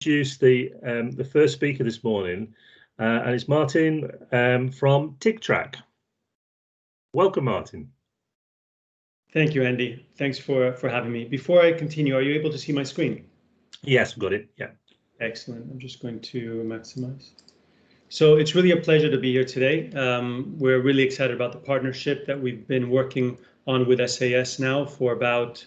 Introduce the first speaker this morning, and it's Martin from Tictrac. Welcome, Martin. Thank you, Andy. Thanks for having me. Before I continue, are you able to see my screen? Yes, we've got it. Yeah. Excellent. I'm just going to maximize. So it's really a pleasure to be here today. We're really excited about the partnership that we've been working on with SAS now for about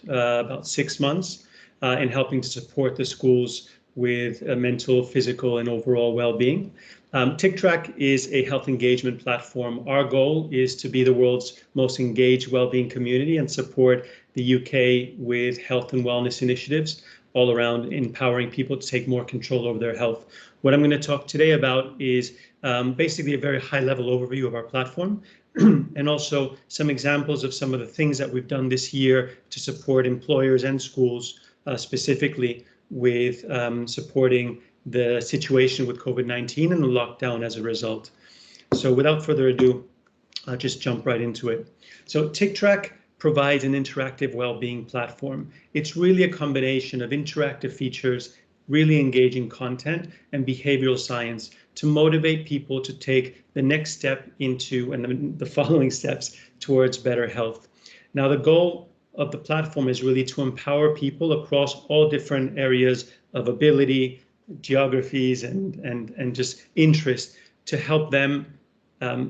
6 months in helping to support the schools with mental, physical, and overall well-being. Tictrac is a health engagement platform. Our goal is to be the world's most engaged well-being community and support the UK with health and wellness initiatives all around empowering people to take more control over their health. What I'm going to talk today about is basically a very high-level overview of our platform and also some examples of some of the things that we've done this year to support employers and schools specifically with supporting the situation with COVID-19 and the lockdown as a result. So without further ado, I'll just jump right into it. So Tictrac provides an interactive well-being platform. It's really a combination of interactive features, really engaging content, and behavioral science to motivate people to take the next step into and the following steps towards better health. Now, the goal of the platform is really to empower people across all different areas of ability, geographies, and just interest to help them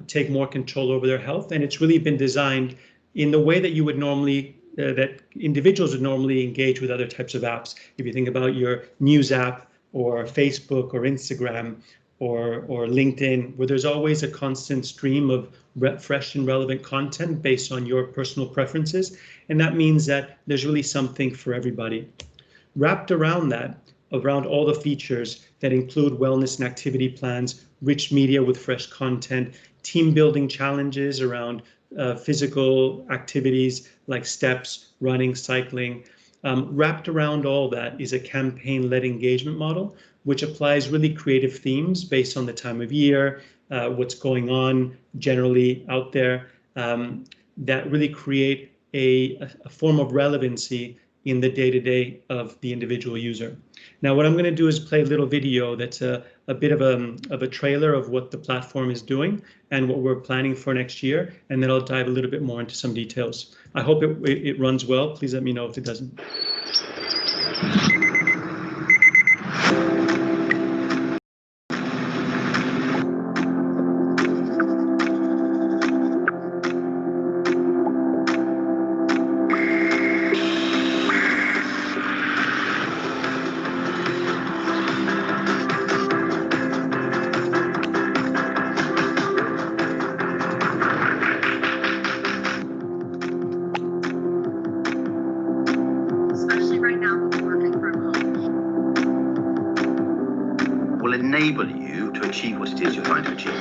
take more control over their health. And it's really been designed in the way that you would normally, that individuals would normally engage with other types of apps. If you think about your news app or Facebook or Instagram or LinkedIn, where there's always a constant stream of fresh and relevant content based on your personal preferences. And that means that there's really something for everybody. Wrapped around that, around all the features that include wellness and activity plans, rich media with fresh content, team building challenges around physical activities like steps, running, cycling. Wrapped around all that is a campaign-led engagement model, which applies really creative themes based on the time of year, what's going on generally out there, that really create a form of relevancy in the day-to-day of the individual user. Now, what I'm going to do is play a little video that's a bit of a trailer of what the platform is doing and what we're planning for next year, and then I'll dive a little bit more into some details. I hope it runs well. Please let me know if it doesn't. Enable you to achieve what it is you're trying to achieve.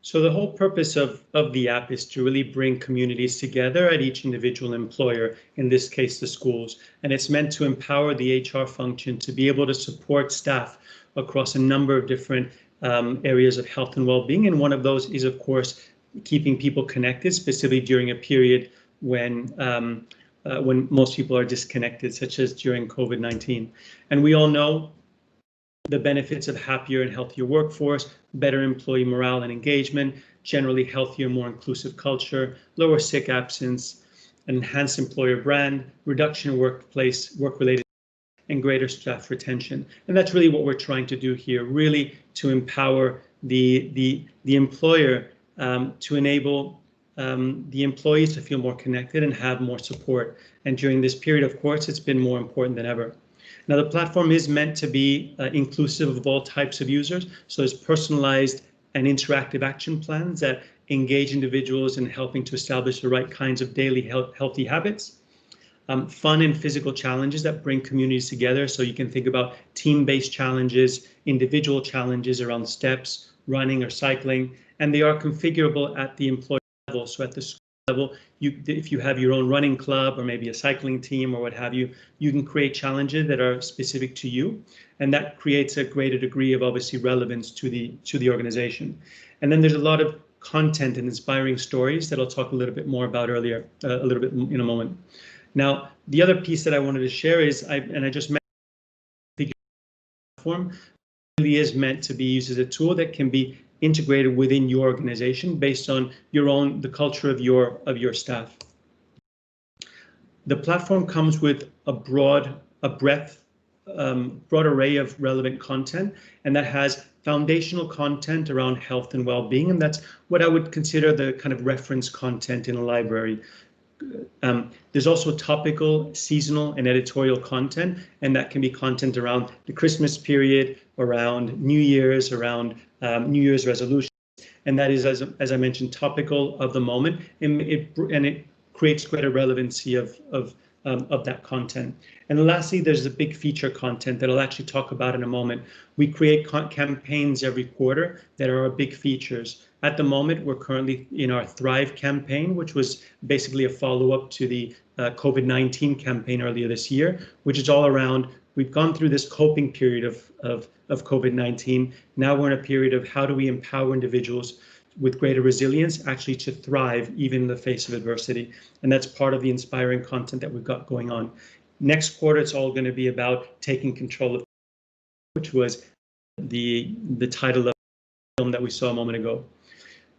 So the whole purpose of the app is to really bring communities together at each individual employer, in this case, the schools. And it's meant to empower the HR function to be able to support staff across a number of different areas of health and well-being. And one of those is, of course, keeping people connected, specifically during a period when most people are disconnected, such as during COVID-19. And we all know the benefits of happier and healthier workforce, better employee morale and engagement, generally healthier, more inclusive culture, lower sick absence, an enhanced employer brand, reduction in work-related, and greater staff retention. And that's really what we're trying to do here, really to empower the employer to enable the employees to feel more connected and have more support. And during this period, of course, it's been more important than ever. Now, the platform is meant to be inclusive of all types of users. So there's personalized and interactive action plans that engage individuals in helping to establish the right kinds of daily healthy habits. Fun and physical challenges that bring communities together. So you can think about team-based challenges, individual challenges around steps, running or cycling, and they are configurable at the employee level. So at the school level, if you have your own running club or maybe a cycling team or what have you, you can create challenges that are specific to you, and that creates a greater degree of obviously relevance to the organization. And then there's a lot of content and inspiring stories that I'll talk a little bit more about earlier, a little bit in a moment. Now, the other piece that I wanted to share is, I just mentioned the platform really is meant to be used as a tool that can be integrated within your organization based on the culture of your staff. The platform comes with a broad array of relevant content, and that has foundational content around health and well-being, and that's what I would consider the kind of reference content in a library. There's also topical, seasonal, and editorial content, and that can be content around the Christmas period, around New Year's, around New Year's resolutions, and that is, as I mentioned, topical of the moment, and it creates greater relevancy of that content. And lastly, there's the big feature content that I'll actually talk about in a moment. We create campaigns every quarter that are our big features. At the moment, we're currently in our Thrive campaign, which was basically a follow-up to the COVID-19 campaign earlier this year, which is all around, we've gone through this coping period of COVID-19. Now we're in a period of how do we empower individuals with greater resilience actually to thrive even in the face of adversity. And that's part of the inspiring content that we've got going on. Next quarter, it's all going to be about taking control of, which was the title of the film that we saw a moment ago.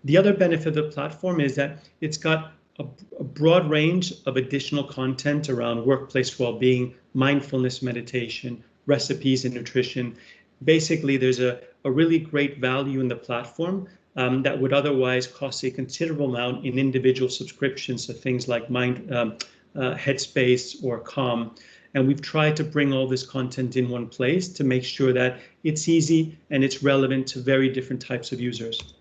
The other benefit of the platform is that it's got a broad range of additional content around workplace well-being, mindfulness meditation, recipes and nutrition. Basically, there's a really great value in the platform that would otherwise cost a considerable amount in individual subscriptions to things like Headspace or Calm. And we've tried to bring all this content in one place to make sure that it's easy and it's relevant to very different types of users.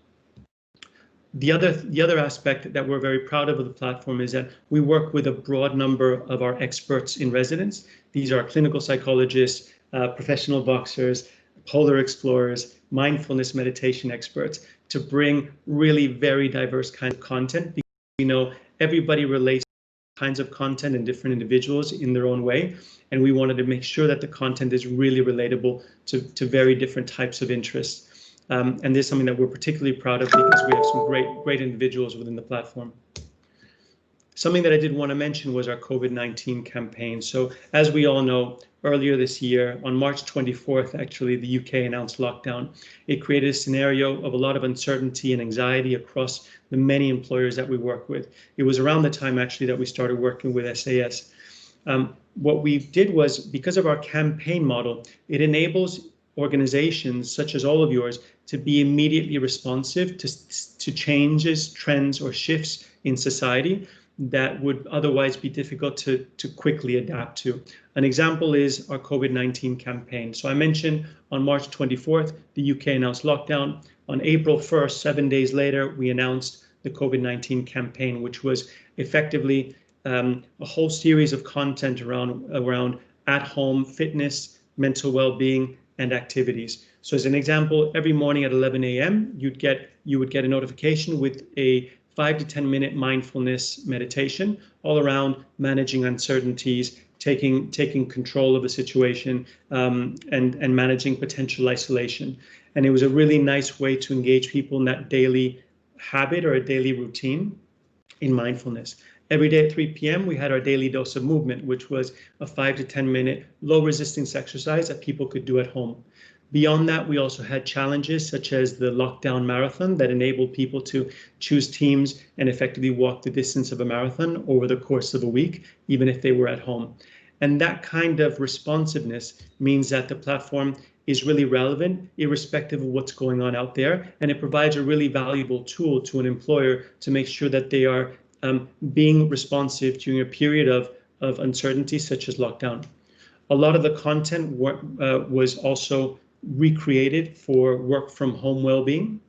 The other aspect that we're very proud of the platform is that we work with a broad number of our experts in residence. These are clinical psychologists, professional boxers, polar explorers, mindfulness meditation experts, to bring really very diverse kinds of content, because we know everybody relates to kinds of content and different individuals in their own way, and we wanted to make sure that the content is really relatable to very different types of interests. And this is something that we're particularly proud of because we have some great individuals within the platform. Something that I did want to mention was our COVID-19 campaign. So as we all know, earlier this year, on March 24th, actually, the UK announced lockdown. It created a scenario of a lot of uncertainty and anxiety across the many employers that we work with. It was around the time, actually, that we started working with SAS. What we did was, because of our campaign model, it enables organizations such as all of yours to be immediately responsive to changes, trends, or shifts in society that would otherwise be difficult to quickly adapt to. An example is our COVID-19 campaign. So I mentioned on March 24th, the UK announced lockdown. On April 1st, 7 days later, we announced the COVID-19 campaign, which was effectively a whole series of content around at-home fitness, mental well-being, and activities. So as an example, every morning at 11 a.m., you would get a notification with a 5 to 10 minute mindfulness meditation all around managing uncertainties, taking control of a situation, and managing potential isolation. And it was a really nice way to engage people in that daily habit or a daily routine in mindfulness. Every day at 3 p.m., we had our daily dose of movement, which was a 5 to 10 minute low resistance exercise that people could do at home. Beyond that, we also had challenges such as the lockdown marathon that enabled people to choose teams and effectively walk the distance of a marathon over the course of a week, even if they were at home. And that kind of responsiveness means that the platform is really relevant, irrespective of what's going on out there. And it provides a really valuable tool to an employer to make sure that they are being responsive during a period of uncertainty such as lockdown. A lot of the content was also recreated for work from home well-being.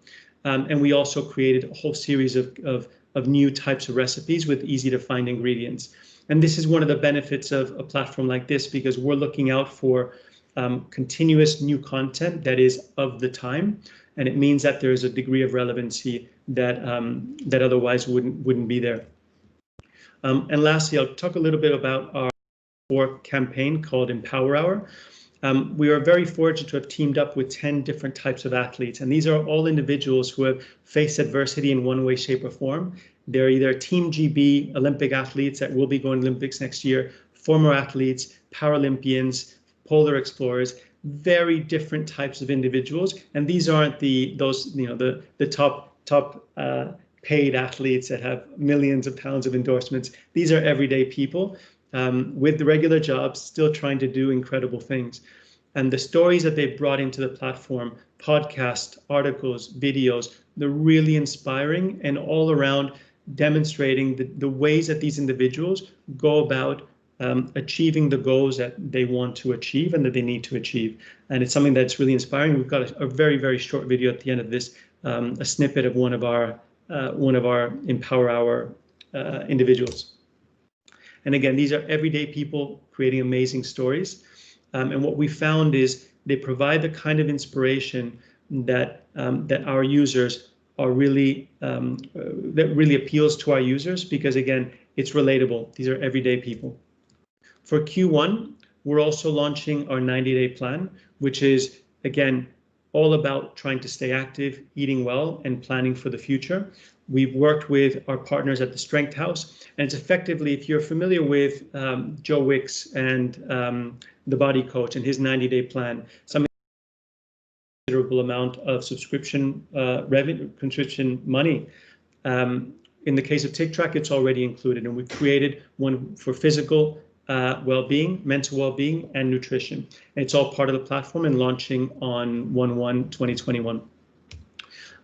And we also created a whole series of new types of recipes with easy to find ingredients. And this is one of the benefits of a platform like this, because we're looking out for continuous new content that is of the time. And it means that there is a degree of relevancy that that otherwise wouldn't be there. And lastly, I'll talk a little bit about our campaign called Empower Hour. We are very fortunate to have teamed up with 10 different types of athletes, and these are all individuals who have faced adversity in one way, shape, or form. They're either Team GB Olympic athletes that will be going to Olympics next year, former athletes, Paralympians, polar explorers, very different types of individuals. And these aren't the top paid athletes that have millions of pounds of endorsements. These are everyday people with the regular jobs, still trying to do incredible things. And the stories that they've brought into the platform, podcasts, articles, videos, they're really inspiring and all around demonstrating the ways that these individuals go about achieving the goals that they want to achieve and that they need to achieve. And it's something that's really inspiring. We've got a very, very short video at the end of this, a snippet of one of our Empower Hour individuals. And again, these are everyday people creating amazing stories. And what we found is they provide the kind of inspiration that that our users are really that really appeals to our users, because again, it's relatable. These are everyday people. For Q1, we're also launching our 90-day plan, which is again all about trying to stay active, eating well, and planning for the future. We've worked with our partners at the Strength House, and it's effectively, if you're familiar with Joe Wicks and the Body Coach and his 90-day plan, something considerable amount of subscription revenue, subscription money. In the case of Tictrac, it's already included, and we've created one for physical well-being, mental well-being, and nutrition. And it's all part of the platform and launching on 1/1/2021.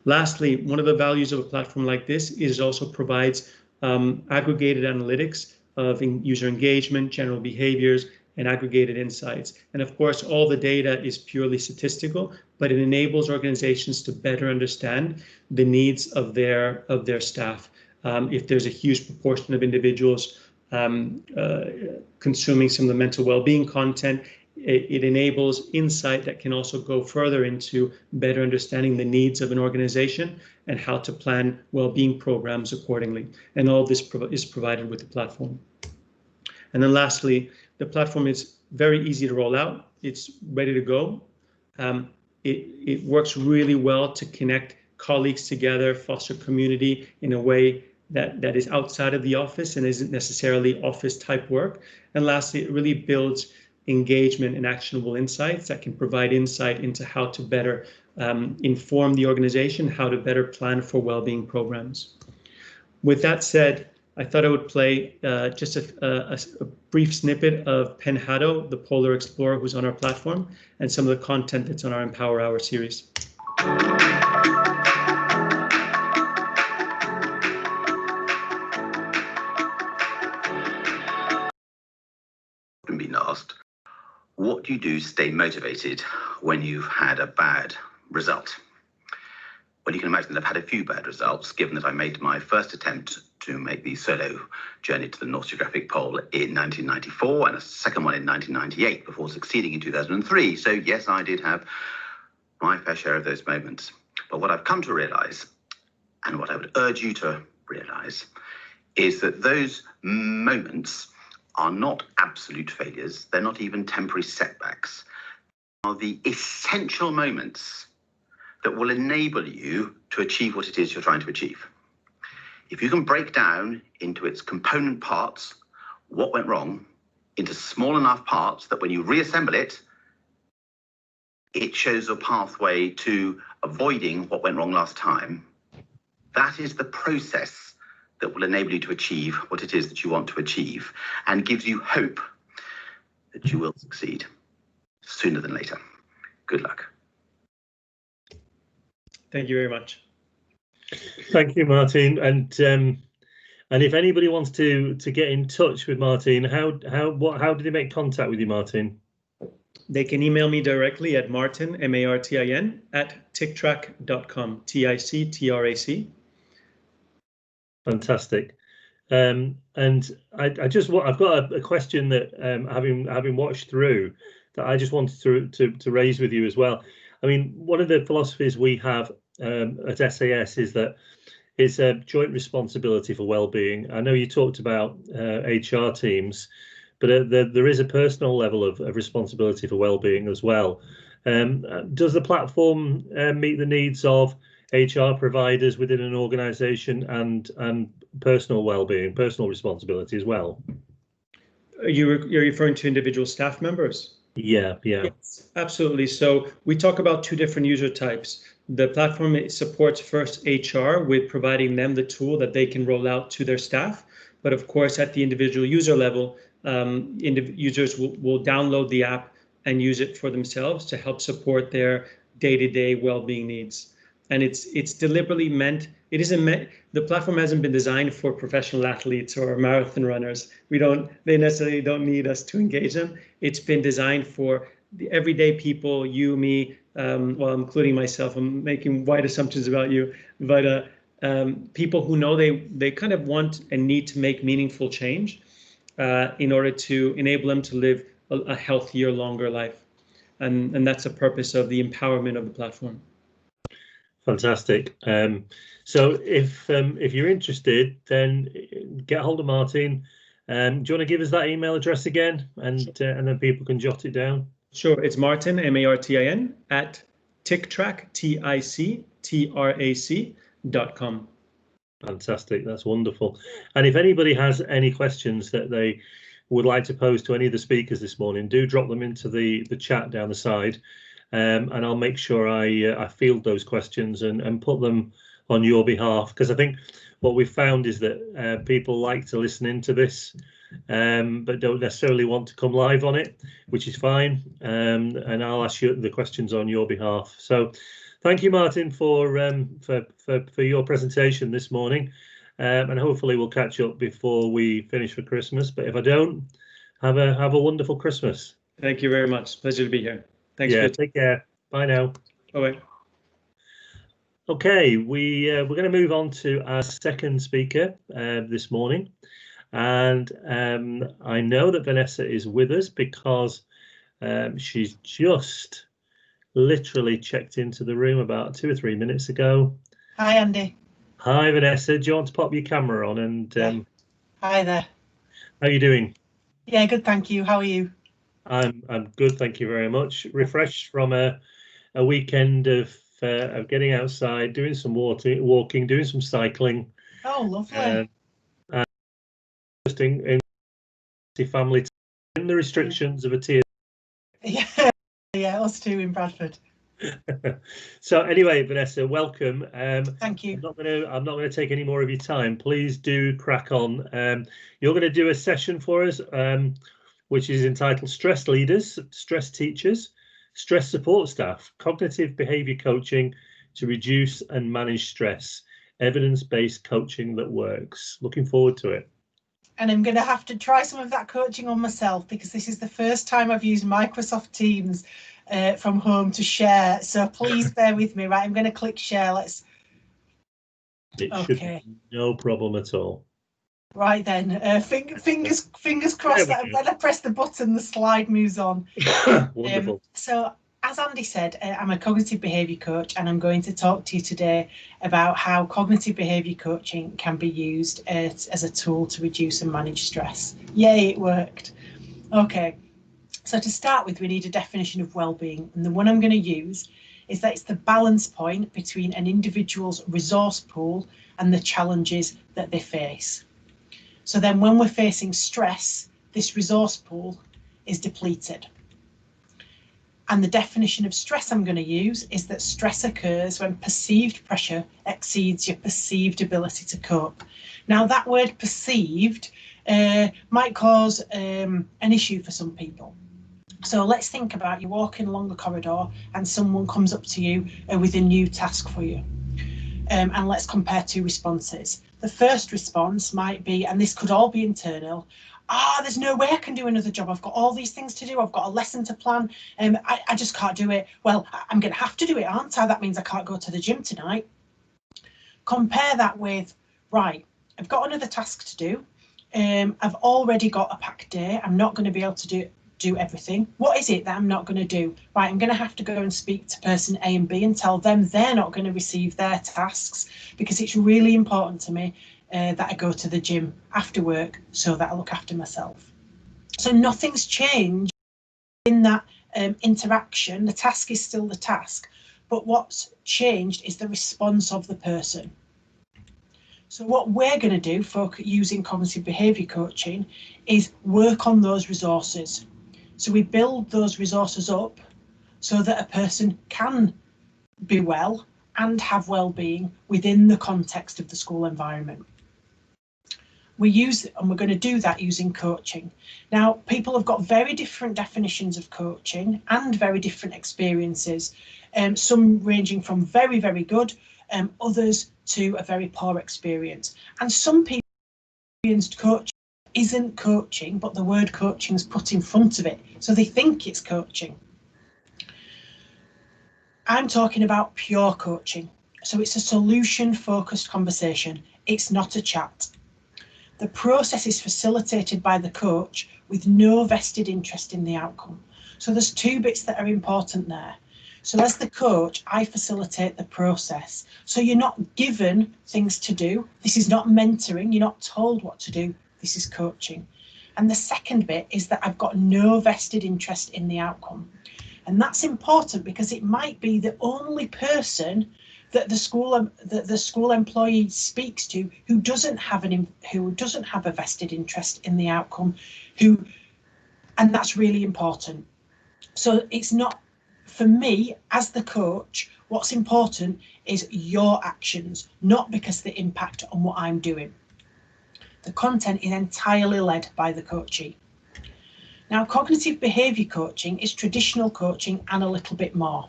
Lastly, one of the values of a platform like this is also provides aggregated analytics of user engagement, general behaviors, and aggregated insights. And of course, all the data is purely statistical, but it enables organizations to better understand the needs of their staff. If there's a huge proportion of individuals consuming some of the mental well-being content, it enables insight that can also go further into better understanding the needs of an organization and how to plan well-being programs accordingly. And all this is provided with the platform. And then lastly, the platform is very easy to roll out. It's ready to go. It works really well to connect colleagues together, foster community in a way that is outside of the office and isn't necessarily office type work. And lastly, it really builds engagement and actionable insights that can provide insight into how to better inform the organization, how to better plan for well-being programs. With that said, I thought I would play just a brief snippet of Penhado, the polar explorer who's on our platform, and some of the content that's on our Empower Hour series. Been asked, what do you do to stay motivated when you've had a bad result? Well, you can imagine that I've had a few bad results, given that I made my first attempt to make the solo journey to the North Geographic Pole in 1994 and a second one in 1998 before succeeding in 2003. So yes, I did have my fair share of those moments. But what I've come to realize, and what I would urge you to realize, is that those moments are not absolute failures. They're not even temporary setbacks. They are the essential moments that will enable you to achieve what it is you're trying to achieve. If you can break down into its component parts what went wrong into small enough parts that when you reassemble it, it shows a pathway to avoiding what went wrong last time, that is the process that will enable you to achieve what it is that you want to achieve and gives you hope that you will succeed sooner than later. Good luck. Thank you very much. Thank you, Martin. And if anybody wants to get in touch with Martin, how did they make contact with you, Martin? they can email me directly at Martin, M-A-R-T-I-N, at tictrac.com, T-I-C-T-R-A-C. Fantastic. And I've got a question that having watched through, that I just wanted to raise with you as well. I mean, one of the philosophies we have at SAS is that it's a joint responsibility for well-being. I know you talked about HR teams, but there is a personal level of responsibility for well-being as well. Does the platform meet the needs of HR providers within an organisation and personal well-being, personal responsibility as well? You're referring to individual staff members? Yeah. Yes, absolutely. So we talk about two different user types. The platform supports first HR with providing them the tool that they can roll out to their staff. But of course, at the individual user level, users will download the app and use it for themselves to help support their day-to-day well-being needs. And it's deliberately meant. It isn't meant. The platform hasn't been designed for professional athletes or marathon runners. They necessarily don't need us to engage them. It's been designed for the everyday people, you, me, well, including myself. I'm making wide assumptions about you, but people who know they kind of want and need to make meaningful change in order to enable them to live a healthier, longer life. And that's the purpose of the empowerment of the platform. Fantastic. So if you're interested, then get hold of Martin. Do you want to give us that email address again, and then people can jot it down? Sure. It's Martin, M-A-R-T-I-N, at Tictrac, T-I-C-T-R-A-C.com. Fantastic. That's wonderful. And if anybody has any questions that they would like to pose to any of the speakers this morning, do drop them into the chat down the side. And I'll make sure I field those questions and put them on your behalf, because I think what we've found is that people like to listen into this, but don't necessarily want to come live on it, which is fine. And I'll ask you the questions on your behalf. So thank you, Martin, for your presentation this morning, and hopefully we'll catch up before we finish for Christmas. But if I don't, have a wonderful Christmas. Thank you very much. Pleasure to be here. Thanks. Yeah, take care. Bye now. Bye. Okay, we're going to move on to our second speaker this morning, and I know that Vanessa is with us because she's just literally checked into the room about 2 or 3 minutes ago. Hi, Andy. Hi, Vanessa. Do you want to pop your camera on? And Hi there. How are you doing? Yeah, good, thank you. How are you? I'm good, thank you very much. Refreshed from a weekend of getting outside, doing some walking, doing some cycling. Oh, lovely. And just in family in the restrictions of a tier. Yeah, us too in Bradford. So anyway, Vanessa, welcome. Thank you. I'm not going to take any more of your time. Please do crack on. You're going to do a session for us, which is entitled Stress Leaders, Stress Teachers, Stress Support Staff, Cognitive Behaviour Coaching to Reduce and Manage Stress, Evidence-Based Coaching that Works. Looking forward to it. And I'm going to have to try some of that coaching on myself, because this is the first time I've used Microsoft Teams from home to share. So please bear with me. Right, I'm going to click share. It should be no problem at all. Right then, fingers crossed that when I press the button, the slide moves on. Wonderful. So, as Andy said, I'm a cognitive behaviour coach, and I'm going to talk to you today about how cognitive behaviour coaching can be used as a tool to reduce and manage stress. Yay, it worked. Okay, so to start with, we need a definition of well-being, and the one I'm going to use is that it's the balance point between an individual's resource pool and the challenges that they face. So then when we're facing stress, this resource pool is depleted. And the definition of stress I'm going to use is that stress occurs when perceived pressure exceeds your perceived ability to cope. Now, that word perceived might cause an issue for some people. So let's think about you walking along the corridor and someone comes up to you with a new task for you. And let's compare two responses. The first response might be, and this could all be internal, there's no way I can do another job. I've got all these things to do. I've got a lesson to plan. I just can't do it. Well, I'm going to have to do it, aren't I? That means I can't go to the gym tonight. Compare that with, right, I've got another task to do. I've already got a packed day. I'm not going to be able to do everything. What is it that I'm not going to do? Right, I'm going to have to go and speak to person A and B and tell them they're not going to receive their tasks, because it's really important to me that I go to the gym after work so that I look after myself. So nothing's changed in that interaction. The task is still the task, but what's changed is the response of the person. So what we're going to do for using cognitive behaviour coaching is work on those resources. So we build those resources up so that a person can be well and have well-being within the context of the school environment. We're going to do that using coaching. Now, people have got very different definitions of coaching and very different experiences, some ranging from very, very good, others to a very poor experience. And some people experienced coaching isn't coaching, but the word coaching is put in front of it, so they think it's coaching. I'm talking about pure coaching. So it's a solution-focused conversation. It's not a chat. The process is facilitated by the coach with no vested interest in the outcome. So there's two bits that are important there. So as the coach, I facilitate the process. So you're not given things to do. This is not mentoring. You're not told what to do. This is coaching. And the second bit is that I've got no vested interest in the outcome. And that's important because it might be the only person that the school employee speaks to who doesn't have a vested interest in the outcome, and that's really important. So it's not, for me as the coach, what's important is your actions, not because the impact on what I'm doing. The content is entirely led by the coachee. Now, cognitive behaviour coaching is traditional coaching and a little bit more.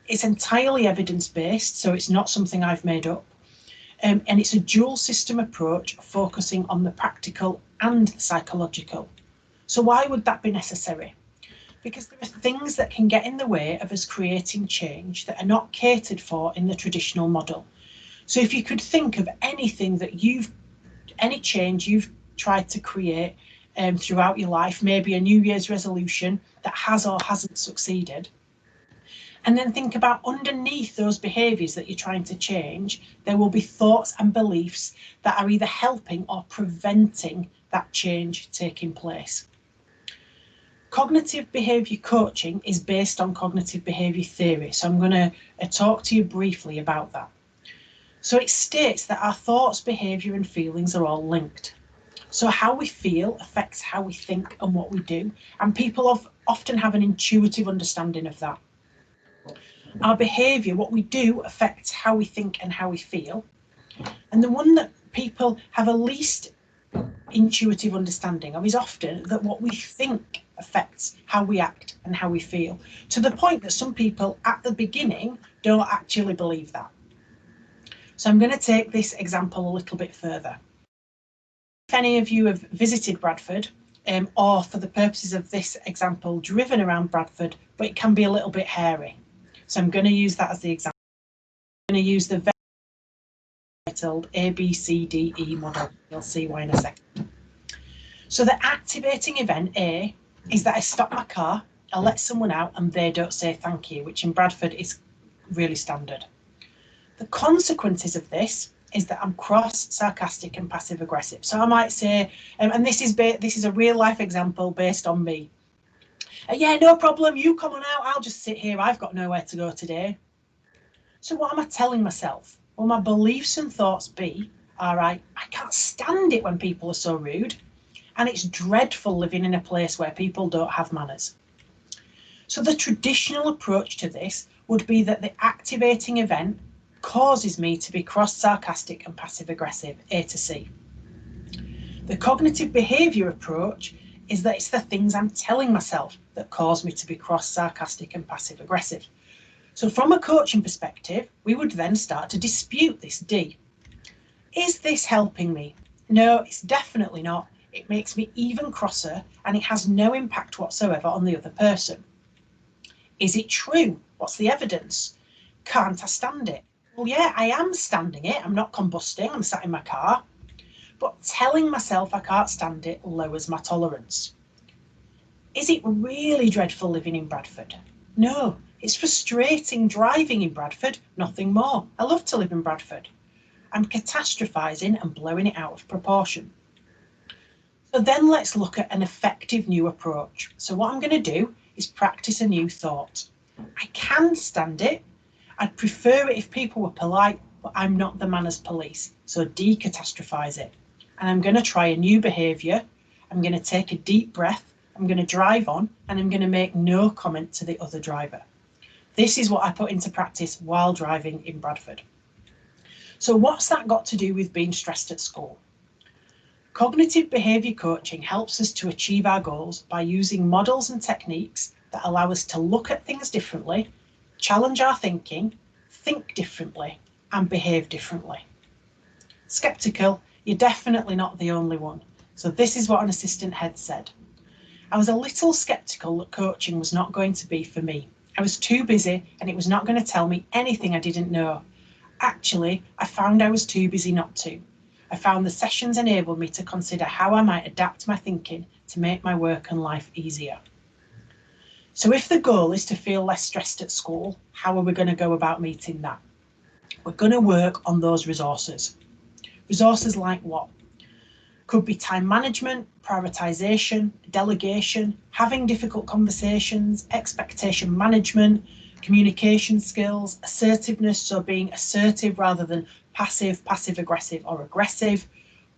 It's entirely evidence-based, so it's not something I've made up. And it's a dual system approach focusing on the practical and the psychological. So why would that be necessary? Because there are things that can get in the way of us creating change that are not catered for in the traditional model. So if you could think of anything that any change you've tried to create throughout your life, maybe a New Year's resolution that has or hasn't succeeded, and then think about underneath those behaviours that you're trying to change, there will be thoughts and beliefs that are either helping or preventing that change taking place. Cognitive behaviour coaching is based on cognitive behaviour theory, so I'm going to talk to you briefly about that. So it states that our thoughts, behaviour and feelings are all linked. So how we feel affects how we think and what we do, and people often have an intuitive understanding of that. Our behaviour, what we do, affects how we think and how we feel. And the one that people have a least intuitive understanding of is often that what we think affects how we act and how we feel, to the point that some people at the beginning don't actually believe that. So I'm going to take this example a little bit further. If any of you have visited Bradford, or for the purposes of this example, driven around Bradford, but it can be a little bit hairy. So I'm going to use that as the example. I'm going to use the very titled ABCDE model. You'll see why in a second. So the activating event A is that I stop my car, I let someone out and they don't say thank you, which in Bradford is really standard. The consequences of this is that I'm cross, sarcastic and passive aggressive. So I might say, and this is a real life example based on me. Yeah, no problem, you come on out, I'll just sit here, I've got nowhere to go today. So what am I telling myself? Well, my beliefs and thoughts be, all right, I can't stand it when people are so rude, and it's dreadful living in a place where people don't have manners. So the traditional approach to this would be that the activating event causes me to be cross, sarcastic and passive aggressive, A to C. The cognitive behaviour approach is that it's the things I'm telling myself that cause me to be cross, sarcastic and passive aggressive. So from a coaching perspective, we would then start to dispute this D. Is this helping me? No, it's definitely not. It makes me even crosser, and it has no impact whatsoever on the other person. Is it true? What's the evidence? Can't I stand it? Well, yeah, I am standing it. I'm not combusting. I'm sat in my car. But telling myself I can't stand it lowers my tolerance. Is it really dreadful living in Bradford? No, it's frustrating driving in Bradford, nothing more. I love to live in Bradford. I'm catastrophising and blowing it out of proportion. So then let's look at an effective new approach. So what I'm going to do is practice a new thought. I can stand it. I'd prefer it if people were polite, but I'm not the manners police, so decatastrophise it. And I'm going to try a new behaviour. I'm going to take a deep breath. I'm going to drive on, and I'm going to make no comment to the other driver. This is what I put into practice while driving in Bradford. So what's that got to do with being stressed at school? Cognitive behaviour coaching helps us to achieve our goals by using models and techniques that allow us to look at things differently, challenge our thinking, think differently, and behave differently. Skeptical, you're definitely not the only one. So this is what an assistant head said. I was a little skeptical that coaching was not going to be for me. I was too busy and it was not going to tell me anything I didn't know. Actually, I found I was too busy not to. I found the sessions enabled me to consider how I might adapt my thinking to make my work and life easier. So if the goal is to feel less stressed at school, how are we going to go about meeting that? We're going to work on those resources. Resources like what? Could be time management, prioritisation, delegation, having difficult conversations, expectation management, communication skills, assertiveness, so being assertive rather than passive, passive-aggressive or aggressive,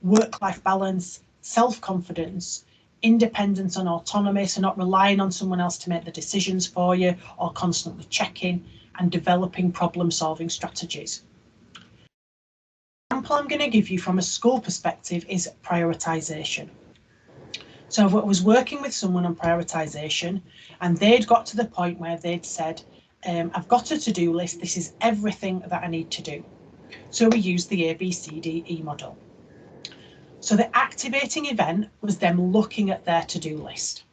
work-life balance, self-confidence, independence and autonomy, so not relying on someone else to make the decisions for you or constantly checking, and developing problem-solving strategies. The example I'm going to give you from a school perspective is prioritisation. So I was working with someone on prioritisation, and they'd got to the point where they'd said, I've got a to-do list, this is everything that I need to do. So we used the ABCDE model. So the activating event was them looking at their to-do list.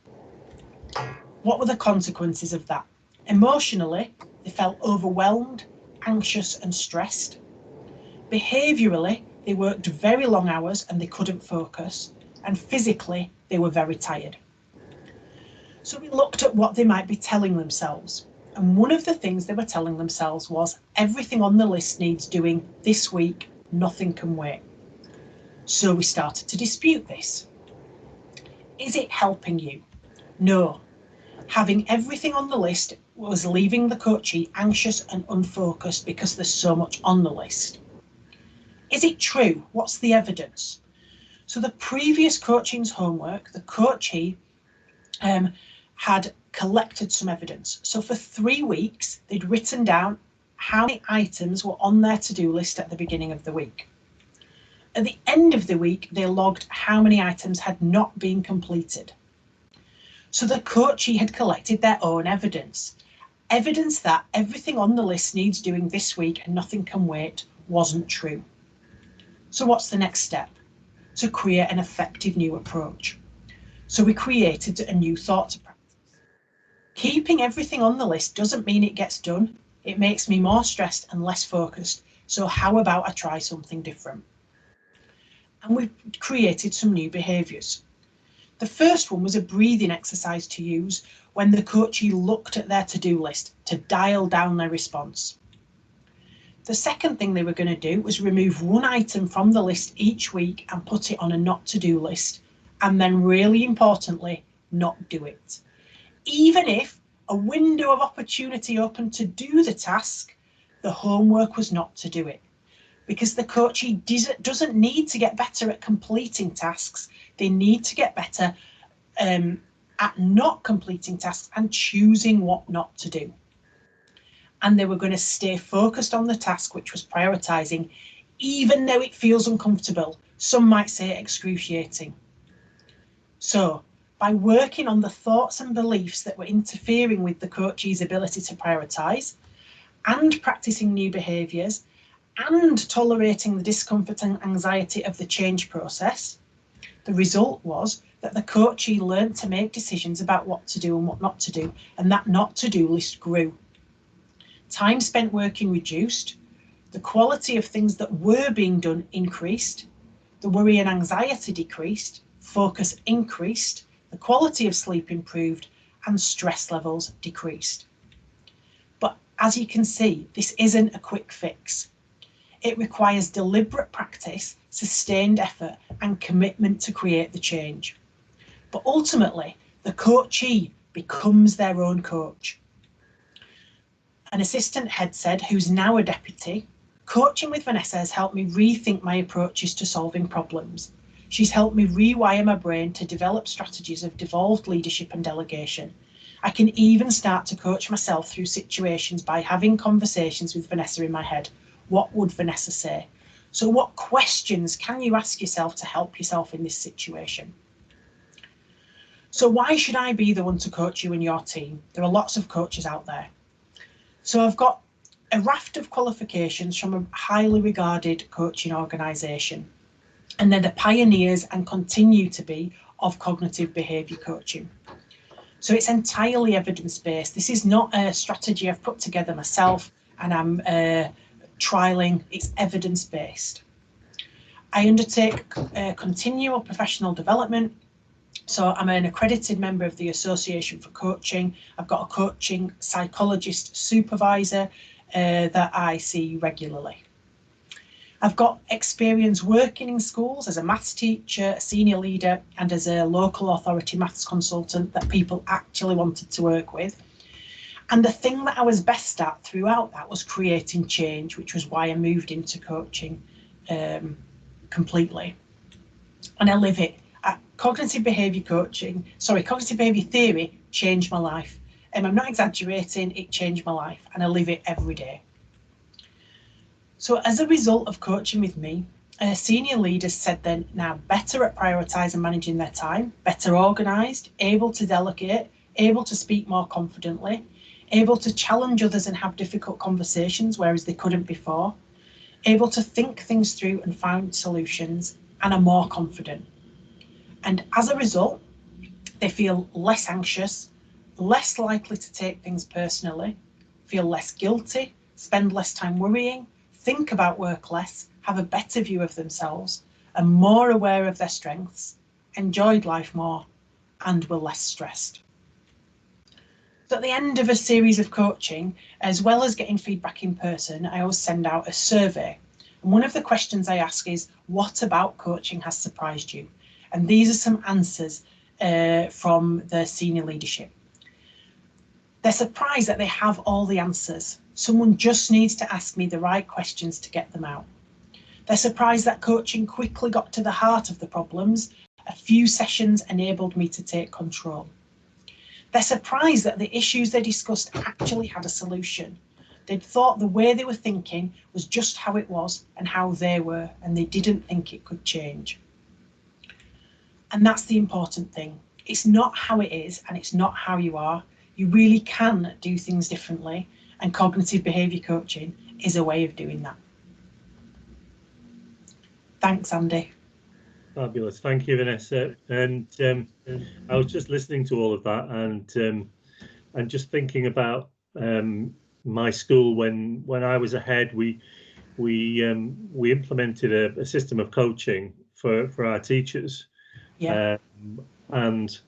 What were the consequences of that? Emotionally, they felt overwhelmed, anxious and stressed. Behaviourally, they worked very long hours and they couldn't focus. And physically, they were very tired. So we looked at what they might be telling themselves. And one of the things they were telling themselves was, everything on the list needs doing this week, nothing can wait. So we started to dispute this. Is it helping you? No. Having everything on the list was leaving the coachee anxious and unfocused because there's so much on the list. Is it true? What's the evidence? So the previous coaching's homework, the coachee had collected some evidence. So for 3 weeks, they'd written down how many items were on their to-do list at the beginning of the week. At the end of the week, they logged how many items had not been completed. So the coachee had collected their own evidence. Evidence that everything on the list needs doing this week and nothing can wait wasn't true. So what's the next step? To create an effective new approach. So we created a new thought to practice. Keeping everything on the list doesn't mean it gets done. It makes me more stressed and less focused. So how about I try something different? And we've created some new behaviours. The first one was a breathing exercise to use when the coachee looked at their to-do list to dial down their response. The second thing they were going to do was remove one item from the list each week and put it on a not to-do list, and then really importantly, not do it. Even if a window of opportunity opened to do the task, the homework was not to do it. Because the coachee doesn't need to get better at completing tasks, they need to get better at not completing tasks and choosing what not to do. And they were going to stay focused on the task, which was prioritising, even though it feels uncomfortable. Some might say excruciating. So by working on the thoughts and beliefs that were interfering with the coachee's ability to prioritise, and practising new behaviours, and tolerating the discomfort and anxiety of the change process, The result was that the coachee learned to make decisions about what to do and what not to do, and that not to do list grew. Time spent working reduced, the quality of things that were being done increased, the worry and anxiety decreased, focus increased, the quality of sleep improved, and stress levels decreased. But as you can see, this isn't a quick fix. It requires deliberate practice, sustained effort, and commitment to create the change. But ultimately, the coachee becomes their own coach. An assistant head said, who's now a deputy, "Coaching with Vanessa has helped me rethink my approaches to solving problems. She's helped me rewire my brain to develop strategies of devolved leadership and delegation. I can even start to coach myself through situations by having conversations with Vanessa in my head. What would Vanessa say? So what questions can you ask yourself to help yourself in this situation?" So why should I be the one to coach you and your team? There are lots of coaches out there. So I've got a raft of qualifications from a highly regarded coaching organisation, and they're the pioneers and continue to be of cognitive behaviour coaching. So it's entirely evidence-based. This is not a strategy I've put together myself and I'm trialling. It's evidence-based. I undertake continual professional development. So I'm an accredited member of the Association for Coaching. I've got a coaching psychologist supervisor that I see regularly. I've got experience working in schools as a maths teacher, a senior leader, and as a local authority maths consultant that people actually wanted to work with. And the thing that I was best at throughout that was creating change, which was why I moved into coaching completely. And I live it. Cognitive behaviour theory changed my life. I'm not exaggerating, it changed my life, and I live it every day. So as a result of coaching with me, senior leaders said they're now better at prioritising and managing their time, better organised, able to delegate, able to speak more confidently, able to challenge others and have difficult conversations, whereas they couldn't before, able to think things through and find solutions, and are more confident. And as a result, they feel less anxious, less likely to take things personally, feel less guilty, spend less time worrying, think about work less, have a better view of themselves, are more aware of their strengths, enjoyed life more, and were less stressed. So at the end of a series of coaching, as well as getting feedback in person, I always send out a survey. And one of the questions I ask is, what about coaching has surprised you? And these are some answers from the senior leadership. They're surprised that they have all the answers. Someone just needs to ask me the right questions to get them out. They're surprised that coaching quickly got to the heart of the problems. A few sessions enabled me to take control. They're surprised that the issues they discussed actually had a solution. They'd thought the way they were thinking was just how it was and how they were, and they didn't think it could change. And that's the important thing. It's not how it is and it's not how you are. You really can do things differently, and cognitive behaviour coaching is a way of doing that. Thanks, Andy. Fabulous. Thank you, Vanessa. And I was just listening to all of that and just thinking about my school when I was a head. We implemented a system of coaching for our teachers. Yeah. And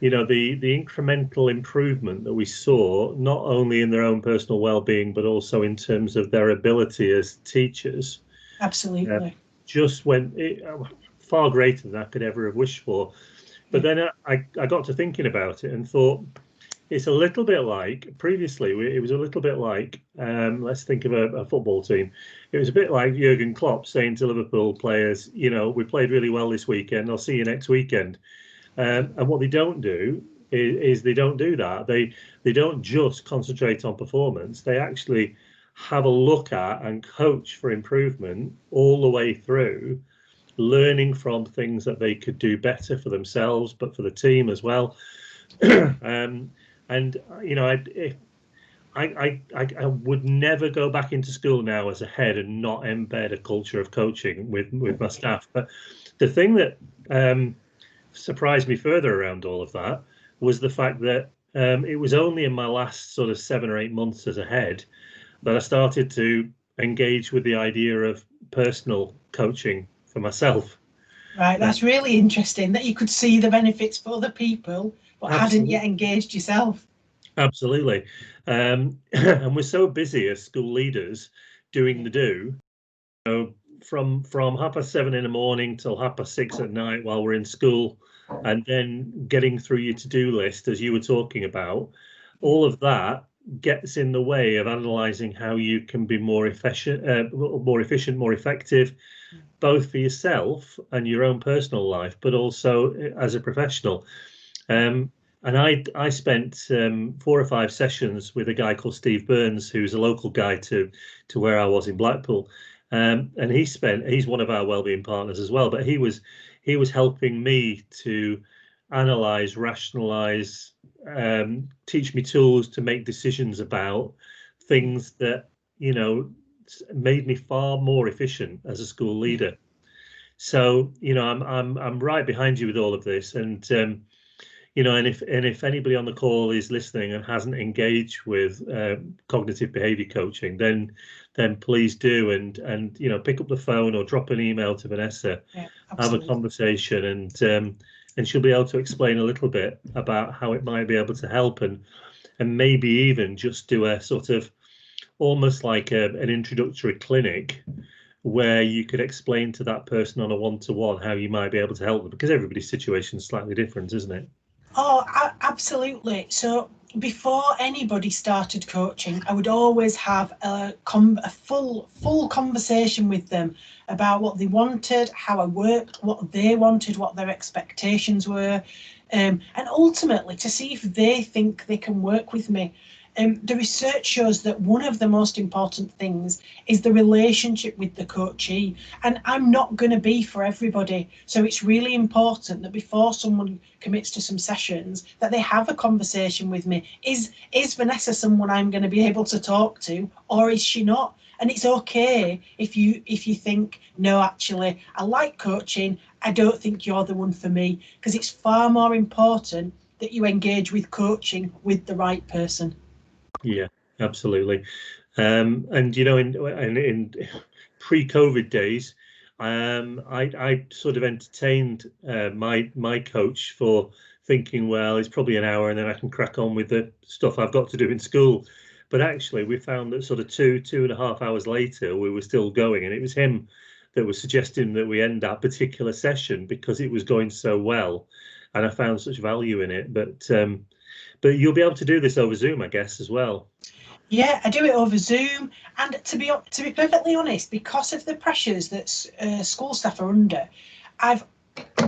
you know, the incremental improvement that we saw, not only in their own personal well-being, but also in terms of their ability as teachers. Absolutely. Just went far greater than I could ever have wished for. But then I got to thinking about it and thought, it's a little bit like, previously, it was a little bit like, let's think of a football team. It was a bit like Jurgen Klopp saying to Liverpool players, you know, we played really well this weekend, I'll see you next weekend. And what they don't do is they don't do that. They don't just concentrate on performance. They actually have a look at and coach for improvement all the way through, learning from things that they could do better for themselves, but for the team as well. And you know, I would never go back into school now as a head and not embed a culture of coaching with my staff. But the thing that surprised me further around all of that was the fact that it was only in my last sort of 7 or 8 months as a head that I started to engage with the idea of personal coaching for myself. Right, that's really interesting that you could see the benefits for other people, but hadn't yet engaged yourself. Absolutely. And we're so busy as school leaders doing the do, you know, from 7:30 in the morning till 6:30 at night while we're in school, and then getting through your to-do list, as you were talking about, all of that gets in the way of analysing how you can be more efficient, more effective, both for yourself and your own personal life, but also as a professional. And I spent 4 or 5 sessions with a guy called Steve Burns, who's a local guy to where I was in Blackpool. And he's one of our wellbeing partners as well, but he was helping me to analyze, rationalize, teach me tools to make decisions about things that, you know, made me far more efficient as a school leader. So, you know, I'm right behind you with all of this, and you know, and if anybody on the call is listening and hasn't engaged with cognitive behavior coaching, then please do, and you know, pick up the phone or drop an email to Vanessa, have a conversation, and she'll be able to explain a little bit about how it might be able to help, and maybe even just do a sort of almost like an introductory clinic where you could explain to that person on a one-to-one how you might be able to help them, because everybody's situation is slightly different, isn't it? Oh, absolutely. So before anybody started coaching, I would always have a full conversation with them about what they wanted, how I worked, what they wanted, what their expectations were, and ultimately to see if they think they can work with me. The research shows that one of the most important things is the relationship with the coachee, and I'm not going to be for everybody. So it's really important that before someone commits to some sessions, that they have a conversation with me. Is Vanessa someone I'm going to be able to talk to, or is she not? And it's okay if you think, no, actually, I like coaching, I don't think you're the one for me, because it's far more important that you engage with coaching with the right person. Yeah, absolutely. And you know, in pre-COVID days, I sort of entertained my coach for thinking, well, it's probably an hour and then I can crack on with the stuff I've got to do in school. But actually, we found that sort of 2.5 hours later, we were still going, and it was him that was suggesting that we end that particular session because it was going so well, and I found such value in it. But you'll be able to do this over Zoom, I guess, as well. Yeah, I do it over Zoom, and to be perfectly honest, because of the pressures that school staff are under,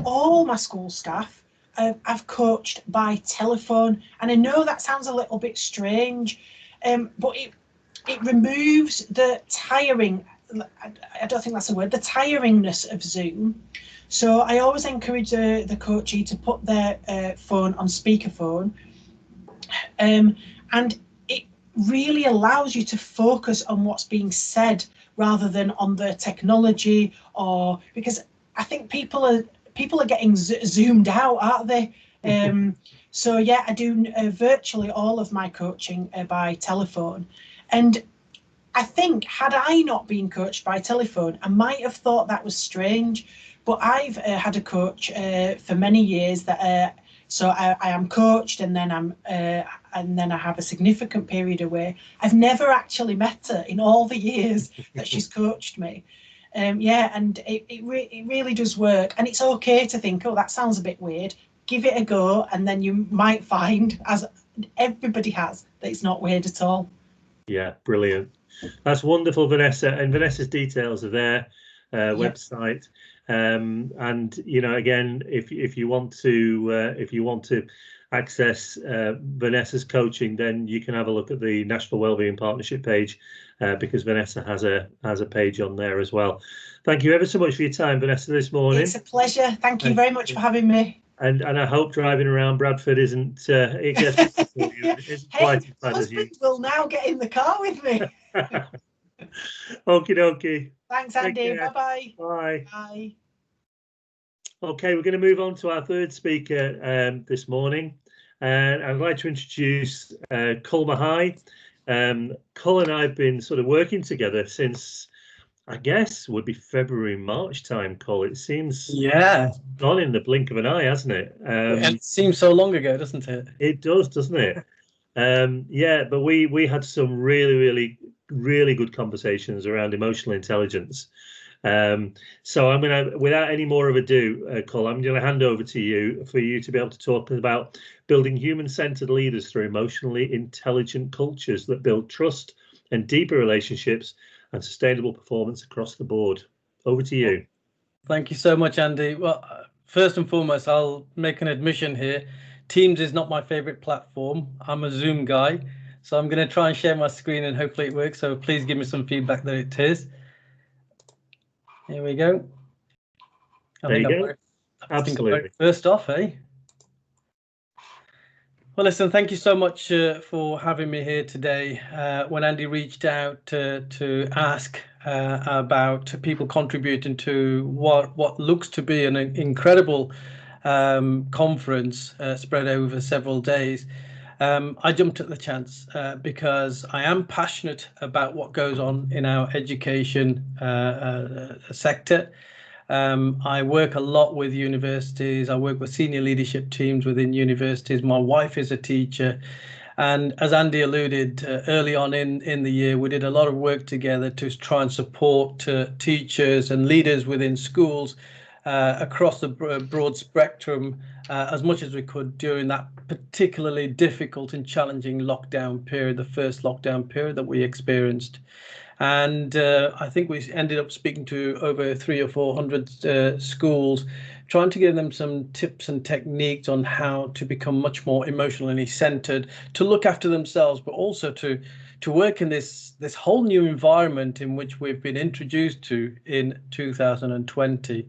all my school staff I've coached by telephone, and I know that sounds a little bit strange, but it removes the tiring. I don't think that's a word. The tiringness of Zoom. So I always encourage the coachee to put their phone on speakerphone. And it really allows you to focus on what's being said rather than on the technology, or because I think people are getting zoomed out, aren't they? So yeah, I do virtually all of my coaching by telephone, and I think had I not been coached by telephone, I might have thought that was strange. But I've had a coach for many years that. So I am coached, and then I have a significant period away. I've never actually met her in all the years that she's coached me. Yeah, and it really does work. And it's okay to think, oh, that sounds a bit weird. Give it a go, and then you might find, as everybody has, that it's not weird at all. Yeah, brilliant. That's wonderful, Vanessa. And Vanessa's details are there, website. And you know, again, if you want to access Vanessa's coaching, then you can have a look at the National Wellbeing Partnership page, because Vanessa has a page on there as well. Thank you ever so much for your time, Vanessa, this morning. It's a pleasure. Thank you very much for having me. And I hope driving around Bradford isn't it gets for you. It isn't quite as bad as you. Will now get in the car with me. Okie dokie. Thanks, Andy. Bye-bye. Bye. Bye. Okay, we're going to move on to our third speaker this morning, and I'd like to introduce Mahay. Col and I have been sort of working together since, I guess, would be February, March time, Col. It seems gone in the blink of an eye, hasn't it? It seems so long ago, doesn't it? It does, doesn't it? Yeah, but we had some really good conversations around emotional intelligence. So I'm going to, without any more of ado, Col, I'm going to hand over to you for you to be able to talk about building human-centered leaders through emotionally intelligent cultures that build trust and deeper relationships and sustainable performance across the board. Over to you. Thank you so much, Andy. Well, first and foremost, I'll make an admission here. Teams is not my favorite platform. I'm a Zoom guy, so I'm going to try and share my screen and hopefully it works. So please give me some feedback that it is. Here we go. There you go. Absolutely. First off, eh? Well, listen, thank you so much for having me here today. When Andy reached out to ask about people contributing to what looks to be an incredible conference spread over several days, I jumped at the chance because I am passionate about what goes on in our education sector. I work a lot with universities. I work with senior leadership teams within universities. My wife is a teacher. And as Andy alluded early on in the year, we did a lot of work together to try and support teachers and leaders within schools across the broad spectrum as much as we could during that particularly difficult and challenging lockdown period, the first lockdown period that we experienced. And I think we ended up speaking to over 300 or 400 schools, trying to give them some tips and techniques on how to become much more emotionally centered, to look after themselves, but also to work in this whole new environment in which we've been introduced to in 2020.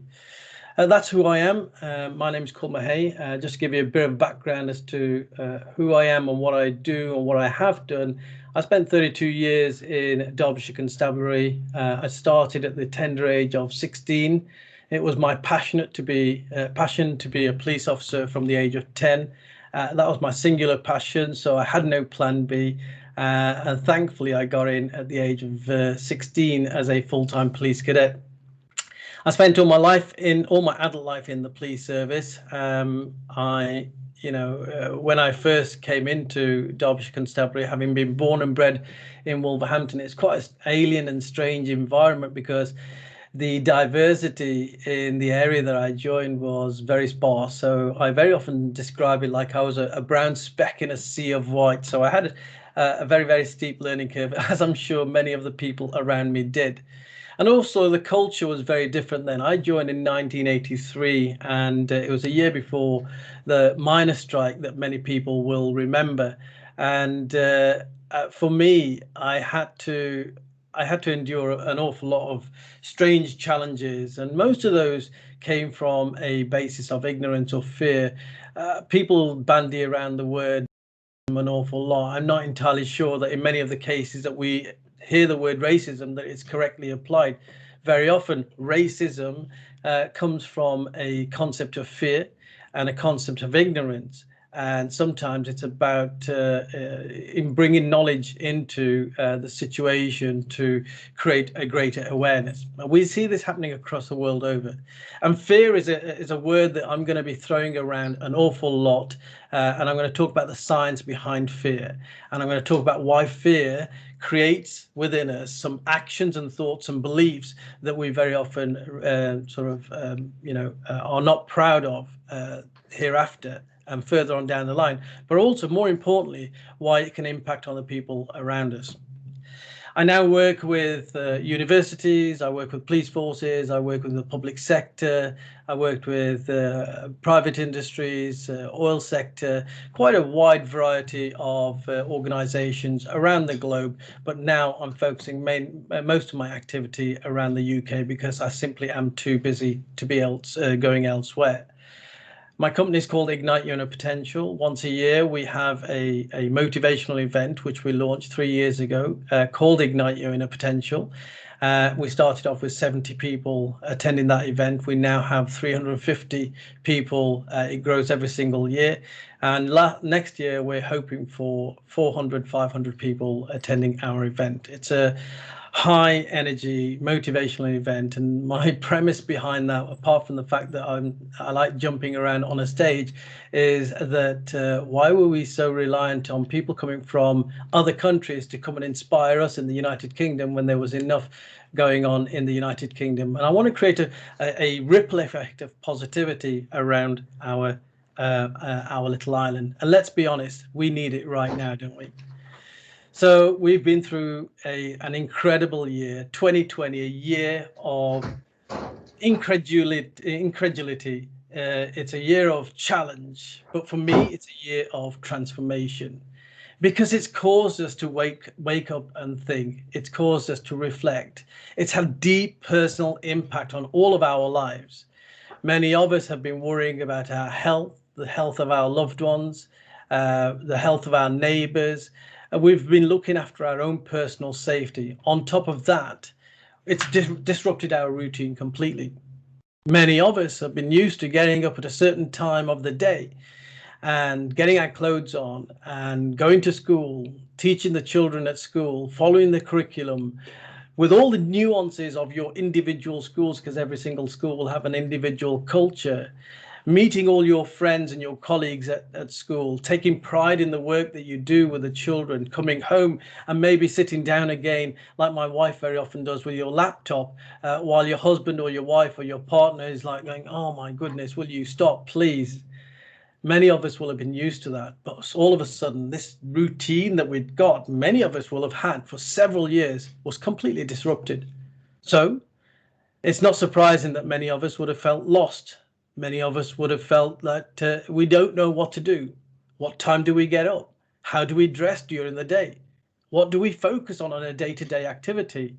That's who I am. My name is Mahay. Just to give you a bit of background as to who I am and what I do and what I have done. I spent 32 years in Derbyshire Constabulary. I started at the tender age of 16. It was my passion to be a police officer from the age of 10. That was my singular passion, so I had no plan B. And thankfully, I got in at the age of 16 as a full-time police cadet. I spent all my adult life in the police service. When I first came into Derbyshire Constabulary, having been born and bred in Wolverhampton, it's quite an alien and strange environment because the diversity in the area that I joined was very sparse. So I very often describe it like I was a brown speck in a sea of white. So I had a very steep learning curve, as I'm sure many of the people around me did. And also the culture was very different then. I joined in 1983, and it was a year before the miners' strike that many people will remember. And for me, I had to endure an awful lot of strange challenges, and most of those came from a basis of ignorance or fear. People bandy around the word an awful lot. I'm not entirely sure that in many of the cases that we hear the word racism, that it's correctly applied. Very often racism comes from a concept of fear and a concept of ignorance, and sometimes it's about in bringing knowledge into the situation to create a greater awareness. We see this happening across the world over, and fear is a word that I'm going to be throwing around an awful lot, and I'm going to talk about the science behind fear, and I'm going to talk about why fear creates within us some actions and thoughts and beliefs that we very often are not proud of hereafter and further on down the line, but also more importantly, why it can impact on the people around us. I now work with universities, I work with police forces, I work with the public sector, I worked with private industries, oil sector, quite a wide variety of organisations around the globe. But now I'm focusing most of my activity around the UK because I simply am too busy to be going elsewhere. My company is called Ignite Your Inner Potential. Once a year, we have a motivational event, which we launched 3 years ago, called Ignite Your Inner Potential. We started off with 70 people attending that event. We now have 350 people. It grows every single year. And next year, we're hoping for 400, 500 people attending our event. It's a high energy, motivational event. And my premise behind that, apart from the fact that I like jumping around on a stage, is that why were we so reliant on people coming from other countries to come and inspire us in the United Kingdom when there was enough going on in the United Kingdom? And I want to create a ripple effect of positivity around our little island. And let's be honest, we need it right now, don't we? So we've been through an incredible year, 2020, a year of incredulity. It's a year of challenge, but for me, it's a year of transformation, because it's caused us to wake up and think. It's caused us to reflect. It's had deep personal impact on all of our lives. Many of us have been worrying about our health, the health of our loved ones, the health of our neighbours. We've been looking after our own personal safety. On top of that, it's disrupted our routine completely. Many of us have been used to getting up at a certain time of the day and getting our clothes on and going to school, teaching the children at school, following the curriculum, with all the nuances of your individual schools, because every single school will have an individual culture. Meeting all your friends and your colleagues at school, taking pride in the work that you do with the children, coming home and maybe sitting down again, like my wife very often does, with your laptop, while your husband or your wife or your partner is like going, oh my goodness, will you stop, please? Many of us will have been used to that, but all of a sudden, this routine that we'd got, many of us will have had for several years, was completely disrupted. So it's not surprising that many of us would have felt lost. Many of us would have felt that we don't know what to do. What time do we get up? How do we dress during the day? What do we focus on a day-to-day activity?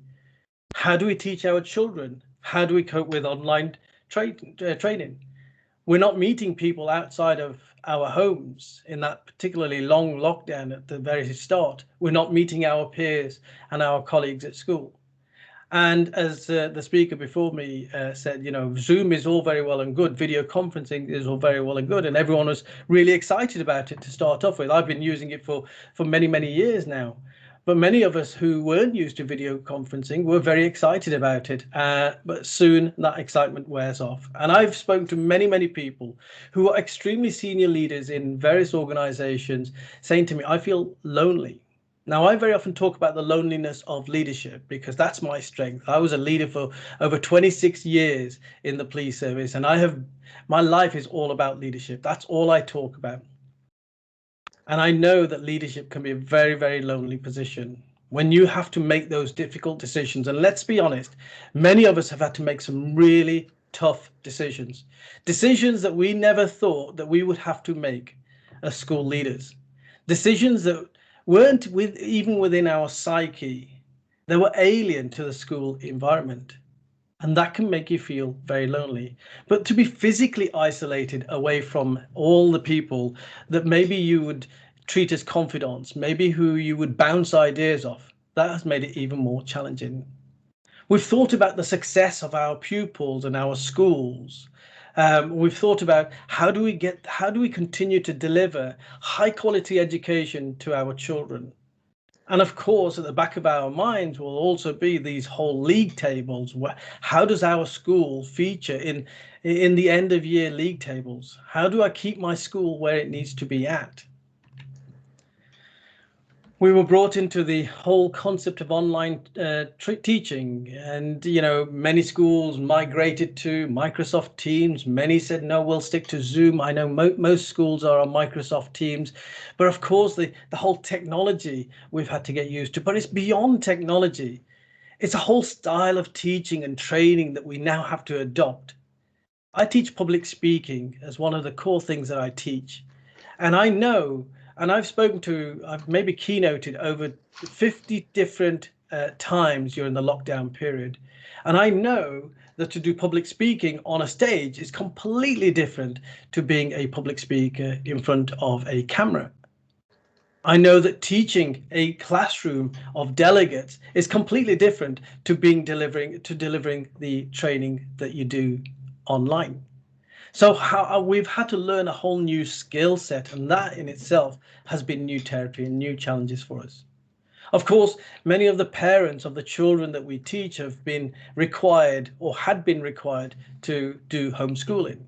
How do we teach our children? How do we cope with online training? We're not meeting people outside of our homes in that particularly long lockdown at the very start. We're not meeting our peers and our colleagues at school. And as the speaker before me said, you know, Zoom is all very well and good. Video conferencing is all very well and good. And everyone was really excited about it to start off with. I've been using it for many, many years now. But many of us who weren't used to video conferencing were very excited about it. But soon that excitement wears off. And I've spoken to many, many people who are extremely senior leaders in various organizations saying to me, I feel lonely. Now, I very often talk about the loneliness of leadership because that's my strength. I was a leader for over 26 years in the police service, and my life is all about leadership. That's all I talk about. And I know that leadership can be a very, very lonely position when you have to make those difficult decisions. And let's be honest, many of us have had to make some really tough decisions that we never thought that we would have to make as school leaders, decisions that weren't even within our psyche. They were alien to the school environment. And that can make you feel very lonely. But to be physically isolated away from all the people that maybe you would treat as confidants, maybe who you would bounce ideas off, that has made it even more challenging. We've thought about the success of our pupils and our schools. We've thought about how do we continue to deliver high quality education to our children? And of course, at the back of our minds will also be these whole league tables. How does our school feature in the end of year league tables? How do I keep my school where it needs to be at? We were brought into the whole concept of online teaching, and many schools migrated to Microsoft Teams. Many said no, we'll stick to Zoom. I know most schools are on Microsoft Teams, but of course the whole technology we've had to get used to. But it's beyond technology. It's a whole style of teaching and training that we now have to adopt. I teach public speaking as one of the core things that I teach, and I know. And I've maybe keynoted over 50 different times during the lockdown period. And I know that to do public speaking on a stage is completely different to being a public speaker in front of a camera. I know that teaching a classroom of delegates is completely different to delivering the training that you do online. So we've had to learn a whole new skill set, and that in itself has been new territory and new challenges for us. Of course, many of the parents of the children that we teach have been required or had been required to do homeschooling.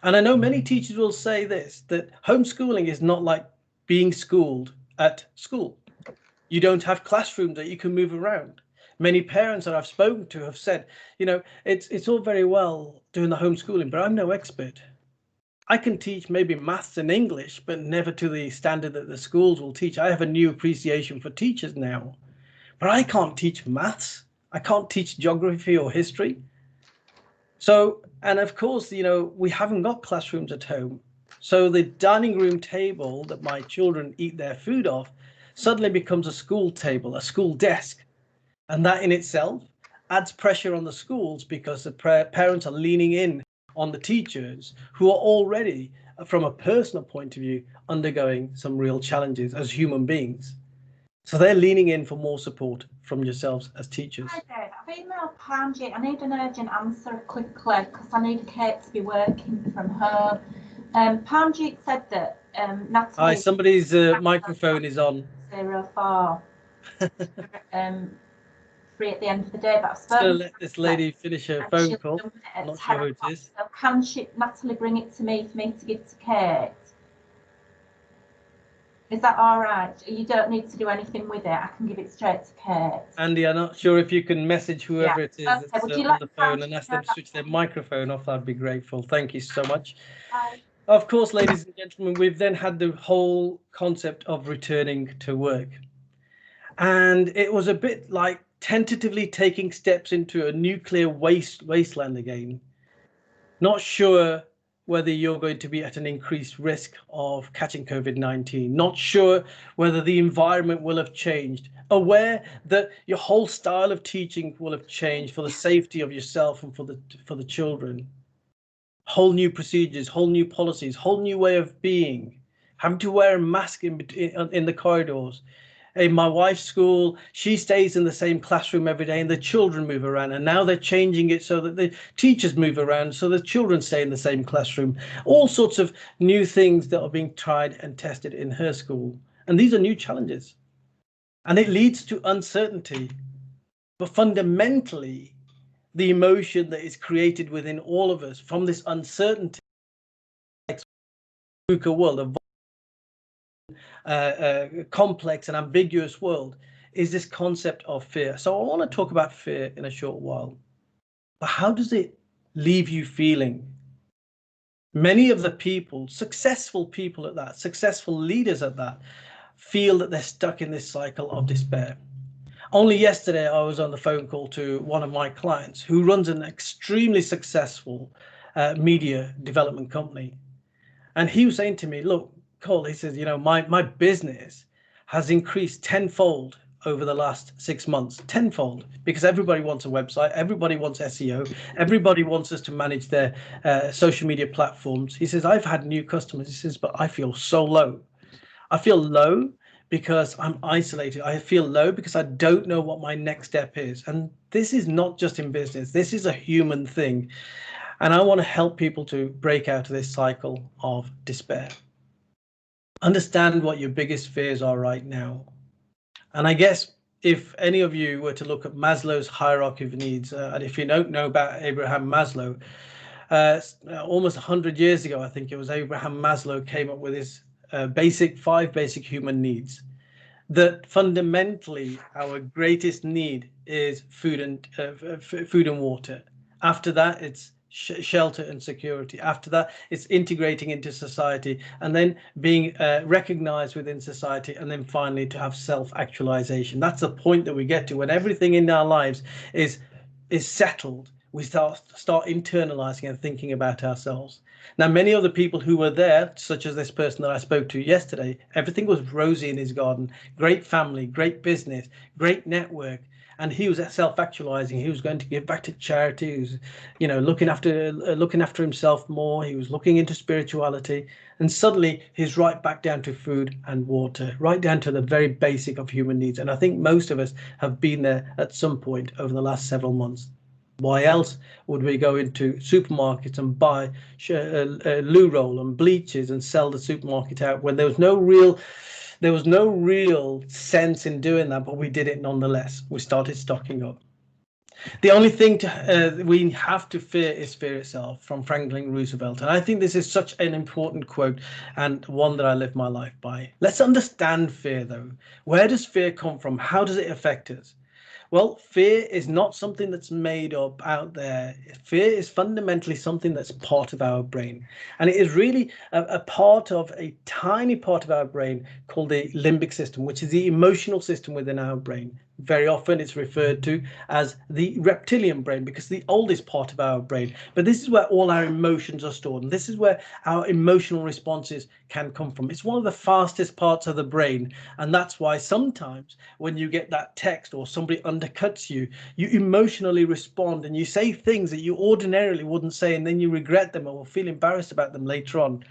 And I know many teachers will say this, that homeschooling is not like being schooled at school. You don't have classrooms that you can move around. Many parents that I've spoken to have said, you know, it's all very well doing the homeschooling, but I'm no expert. I can teach maybe maths and English, but never to the standard that the schools will teach. I have a new appreciation for teachers now, but I can't teach maths. I can't teach geography or history. So, and of course, you know, we haven't got classrooms at home. So the dining room table that my children eat their food off suddenly becomes a school table, a school desk. And that in itself adds pressure on the schools because the parents are leaning in on the teachers who are already, from a personal point of view, undergoing some real challenges as human beings. So they're leaning in for more support from yourselves as teachers. Hi Dave, I've emailed Panji. I need an urgent answer quickly because I need Kate to be working from home. Panji said that Natalie... Hi, somebody's microphone is on. 04. Free at the end of the day, but I've spoken to let this lady finish her phone call. I'm not sure who it is. So can Natalie bring it to me for me to give to Kate? Is that all right? You don't need to do anything with it. I can give it straight to Kate. Andy, I'm not sure if you can message whoever it is that's on the phone and ask them to switch their microphone off. I'd be grateful. Thank you so much. Bye. Of course, ladies and gentlemen, we've then had the whole concept of returning to work. And it was a bit like tentatively taking steps into a nuclear wasteland again. Not sure whether you're going to be at an increased risk of catching COVID-19. Not sure whether the environment will have changed. Aware that your whole style of teaching will have changed for the safety of yourself and for the children. Whole new procedures, whole new policies, whole new way of being. Having to wear a mask in the corridors. In my wife's school, she stays in the same classroom every day and the children move around, and now they're changing it so that the teachers move around so the children stay in the same classroom. All sorts of new things that are being tried and tested in her school. And these are new challenges. And it leads to uncertainty. But fundamentally, the emotion that is created within all of us from this uncertainty, world, a complex and ambiguous world, is this concept of fear. So I want to talk about fear in a short while. But how does it leave you feeling? Many of the people, successful people at that, successful leaders at that, feel that they're stuck in this cycle of despair. Only yesterday, I was on the phone call to one of my clients who runs an extremely successful media development company. And he was saying to me, look, Cole, he says, you know, my business has increased tenfold over the last 6 months, tenfold, because everybody wants a website, everybody wants SEO, everybody wants us to manage their social media platforms. He says, I've had new customers. He says, but I feel so low. I feel low because I'm isolated. I feel low because I don't know what my next step is. And this is not just in business. This is a human thing. And I want to help people to break out of this cycle of despair. Understand what your biggest fears are right now. And I guess if any of you were to look at Maslow's hierarchy of needs, and if you don't know about Abraham Maslow, almost 100 years ago, I think it was, Abraham Maslow came up with his five basic human needs. That fundamentally our greatest need is food and water. After that, it's shelter and security. After that, it's integrating into society and then being recognized within society, and then finally to have self-actualization. That's the point that we get to when everything in our lives is settled. We start internalizing and thinking about ourselves. Now, many of the people who were there, such as this person that I spoke to yesterday, everything was rosy in his garden, great family, great business, great network. And he was self-actualizing. He was going to give back to charity. He was, you know, looking after himself more. He was looking into spirituality, and suddenly he's right back down to food and water, right down to the very basic of human needs. And I think most of us have been there at some point over the last several months. Why else would we go into supermarkets and buy loo roll and bleaches and sell the supermarket out when there was no real sense in doing that, but we did it nonetheless. We started stocking up. The only thing we have to fear is fear itself, from Franklin Roosevelt. And I think this is such an important quote, and one that I live my life by. Let's understand fear, though. Where does fear come from? How does it affect us? Well, fear is not something that's made up out there. Fear is fundamentally something that's part of our brain. And it is really a part of a tiny part of our brain called the limbic system, which is the emotional system within our brain. Very often it's referred to as the reptilian brain because the oldest part of our brain. But this is where all our emotions are stored. And this is where our emotional responses can come from. It's one of the fastest parts of the brain. And that's why sometimes when you get that text or somebody undercuts you, you emotionally respond and you say things that you ordinarily wouldn't say, and then you regret them or feel embarrassed about them later on.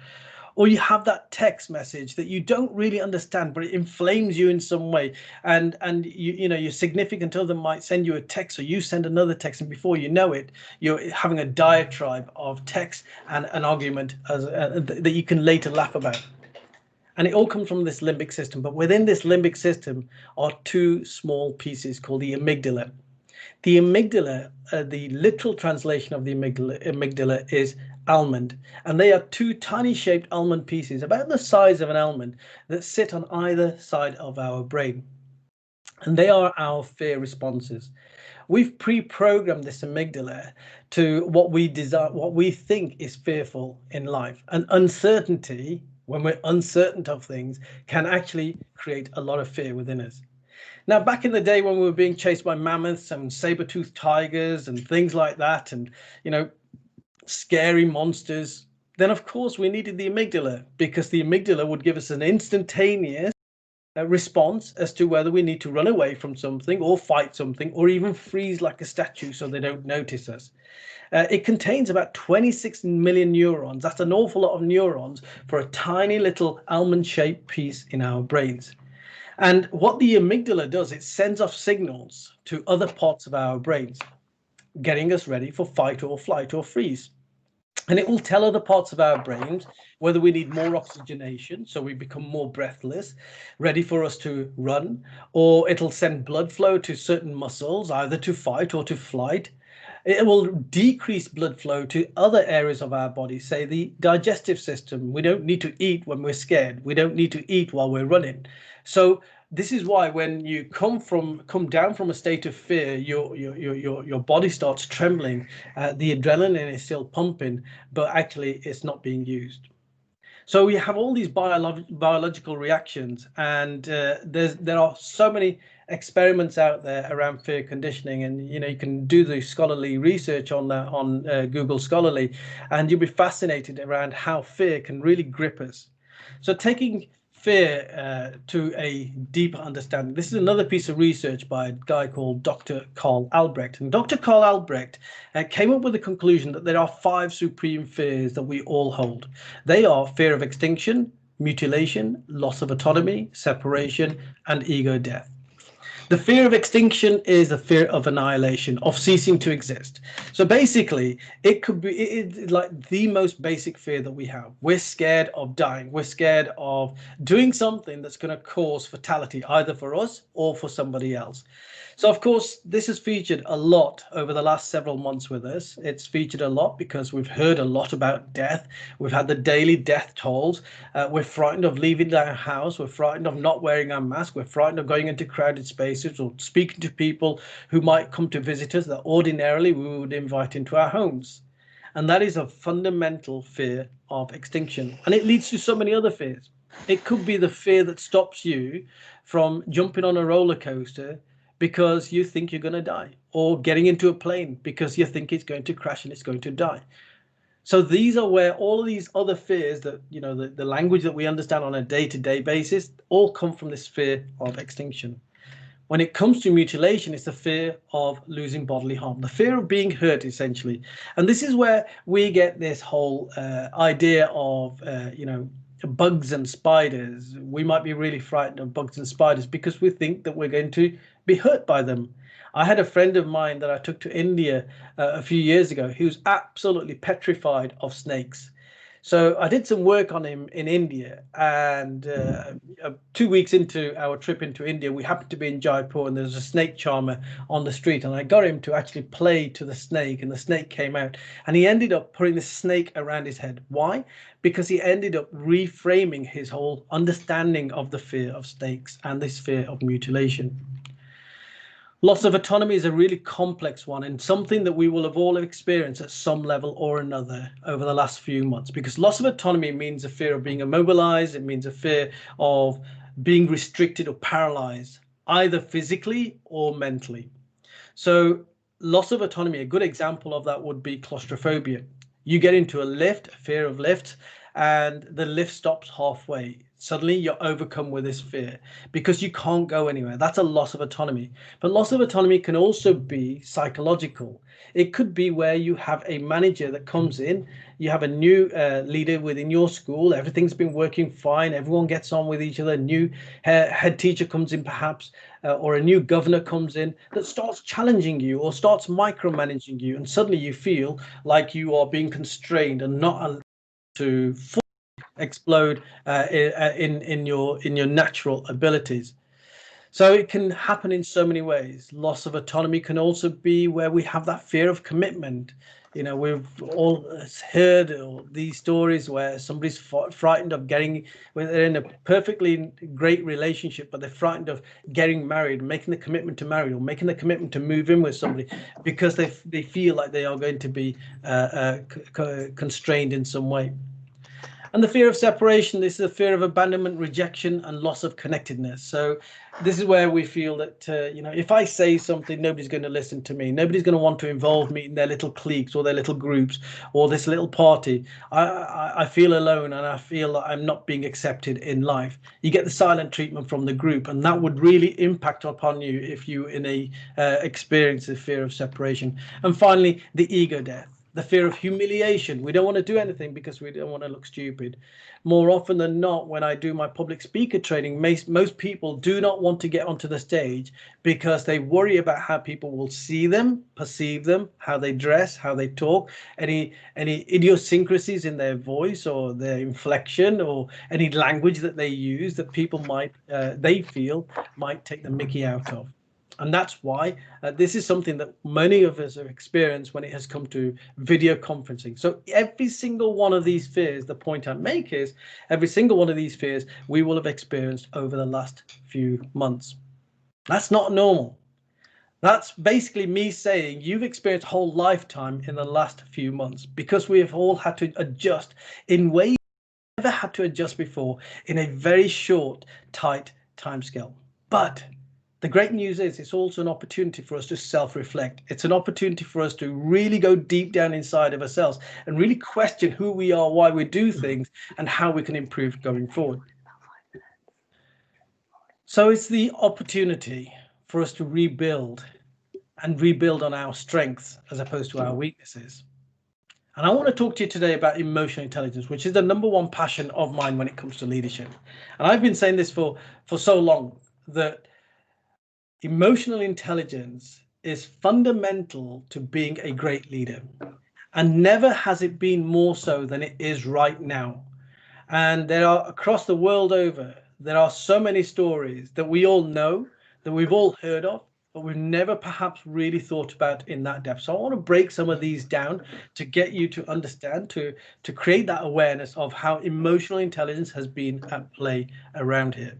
Or you have that text message that you don't really understand, but it inflames you in some way. And you know, your significant other might send you a text, or you send another text, and before you know it, you're having a diatribe of text and an argument that you can later laugh about. And it all comes from this limbic system. But within this limbic system are two small pieces called the amygdala. The amygdala, the literal translation of the amygdala is almond, and they are two tiny shaped almond pieces about the size of an almond that sit on either side of our brain, and they are our fear responses. We've pre-programmed this amygdala to what we desire, what we think is fearful in life. And uncertainty, when we're uncertain of things, can actually create a lot of fear within us. Now, back in the day when we were being chased by mammoths and saber-toothed tigers and things like that, and, you know, scary monsters, then of course we needed the amygdala, because the amygdala would give us an instantaneous response as to whether we need to run away from something or fight something or even freeze like a statue so they don't notice us. It contains about 26 million neurons. That's an awful lot of neurons for a tiny little almond-shaped piece in our brains. And what the amygdala does, it sends off signals to other parts of our brains, getting us ready for fight or flight or freeze. And it will tell other parts of our brains whether we need more oxygenation, so we become more breathless, ready for us to run, or it'll send blood flow to certain muscles, either to fight or to flight. It will decrease blood flow to other areas of our body, say the digestive system. We don't need to eat when we're scared. We don't need to eat while we're running. So this is why when you come down from a state of fear, your body starts trembling. The adrenaline is still pumping, but actually it's not being used. So we have all these biological reactions, and there are so many experiments out there around fear conditioning, and you know, you can do the scholarly research on Google Scholarly, and you'll be fascinated around how fear can really grip us. So taking fear to a deeper understanding. This is another piece of research by a guy called Dr. Carl Albrecht. And Dr. Carl Albrecht came up with the conclusion that there are 5 supreme fears that we all hold. They are fear of extinction, mutilation, loss of autonomy, separation, and ego death. The fear of extinction is the fear of annihilation, of ceasing to exist. So basically, it could be it's like the most basic fear that we have. We're scared of dying. We're scared of doing something that's going to cause fatality, either for us or for somebody else. So, of course, this has featured a lot over the last several months with us. It's featured a lot because we've heard a lot about death. We've had the daily death tolls. We're frightened of leaving our house. We're frightened of not wearing our mask. We're frightened of going into crowded spaces or speaking to people who might come to visit us that ordinarily we would invite into our homes. And that is a fundamental fear of extinction. And it leads to so many other fears. It could be the fear that stops you from jumping on a roller coaster because you think you're going to die, or getting into a plane because you think it's going to crash and it's going to die. So these are where all of these other fears that, you know, the language that we understand on a day-to-day basis all come from this fear of extinction. When it comes to mutilation, it's the fear of losing bodily harm, the fear of being hurt, essentially. And this is where we get this whole idea of, bugs and spiders. We might be really frightened of bugs and spiders because we think that we're going to be hurt by them. I had a friend of mine that I took to India a few years ago who was absolutely petrified of snakes. So I did some work on him in India, and 2 weeks into our trip into India, we happened to be in Jaipur, and there's a snake charmer on the street, and I got him to actually play to the snake, and the snake came out, and he ended up putting the snake around his head. Why? Because he ended up reframing his whole understanding of the fear of snakes and this fear of mutilation. Loss of autonomy is a really complex one, and something that we will have all experienced at some level or another over the last few months, because loss of autonomy means a fear of being immobilized. It means a fear of being restricted or paralyzed, either physically or mentally. So loss of autonomy, a good example of that would be claustrophobia. You get into a lift, a fear of lifts, and the lift stops halfway. Suddenly you're overcome with this fear because you can't go anywhere. That's a loss of autonomy. But loss of autonomy can also be psychological. It could be where you have a manager that comes in, you have a new leader within your school, everything's been working fine, everyone gets on with each other, new head teacher comes in perhaps, or a new governor comes in that starts challenging you or starts micromanaging you, and suddenly you feel like you are being constrained and not allowed to explode in your natural abilities. So it can happen in so many ways. Loss of autonomy can also be where we have that fear of commitment. We've all heard these stories where somebody's frightened of when they're in a perfectly great relationship, but they're frightened of getting married, making the commitment to marry, or making the commitment to move in with somebody because they feel like they are going to be constrained in some way. And the fear of separation, this is a fear of abandonment, rejection, and loss of connectedness. So this is where we feel that, if I say something, nobody's going to listen to me. Nobody's going to want to involve me in their little cliques or their little groups or this little party. I feel alone, and I feel like I'm not being accepted in life. You get the silent treatment from the group, and that would really impact upon you if you experience the fear of separation. And finally, the ego death. The fear of humiliation. We don't want to do anything because we don't want to look stupid. More often than not, when I do my public speaker training, most people do not want to get onto the stage because they worry about how people will see them, perceive them, how they dress, how they talk, any idiosyncrasies in their voice or their inflection or any language that they use that people they feel might take the mickey out of. And that's why this is something that many of us have experienced when it has come to video conferencing. So every single one of these fears, the point I make is every single one of these fears we will have experienced over the last few months. That's not normal. That's basically me saying you've experienced a whole lifetime in the last few months because we have all had to adjust in ways we never had to adjust before in a very short, tight timescale. But the great news is it's also an opportunity for us to self-reflect. It's an opportunity for us to really go deep down inside of ourselves and really question who we are, why we do things, and how we can improve going forward. So it's the opportunity for us to rebuild on our strengths as opposed to our weaknesses. And I want to talk to you today about emotional intelligence, which is the number one passion of mine when it comes to leadership. And I've been saying this for so long that emotional intelligence is fundamental to being a great leader, and never has it been more so than it is right now. And there are, across the world over, there are so many stories that we all know, that we've all heard of, but we've never perhaps really thought about in that depth. So I want to break some of these down to get you to understand, to create that awareness of how emotional intelligence has been at play around here.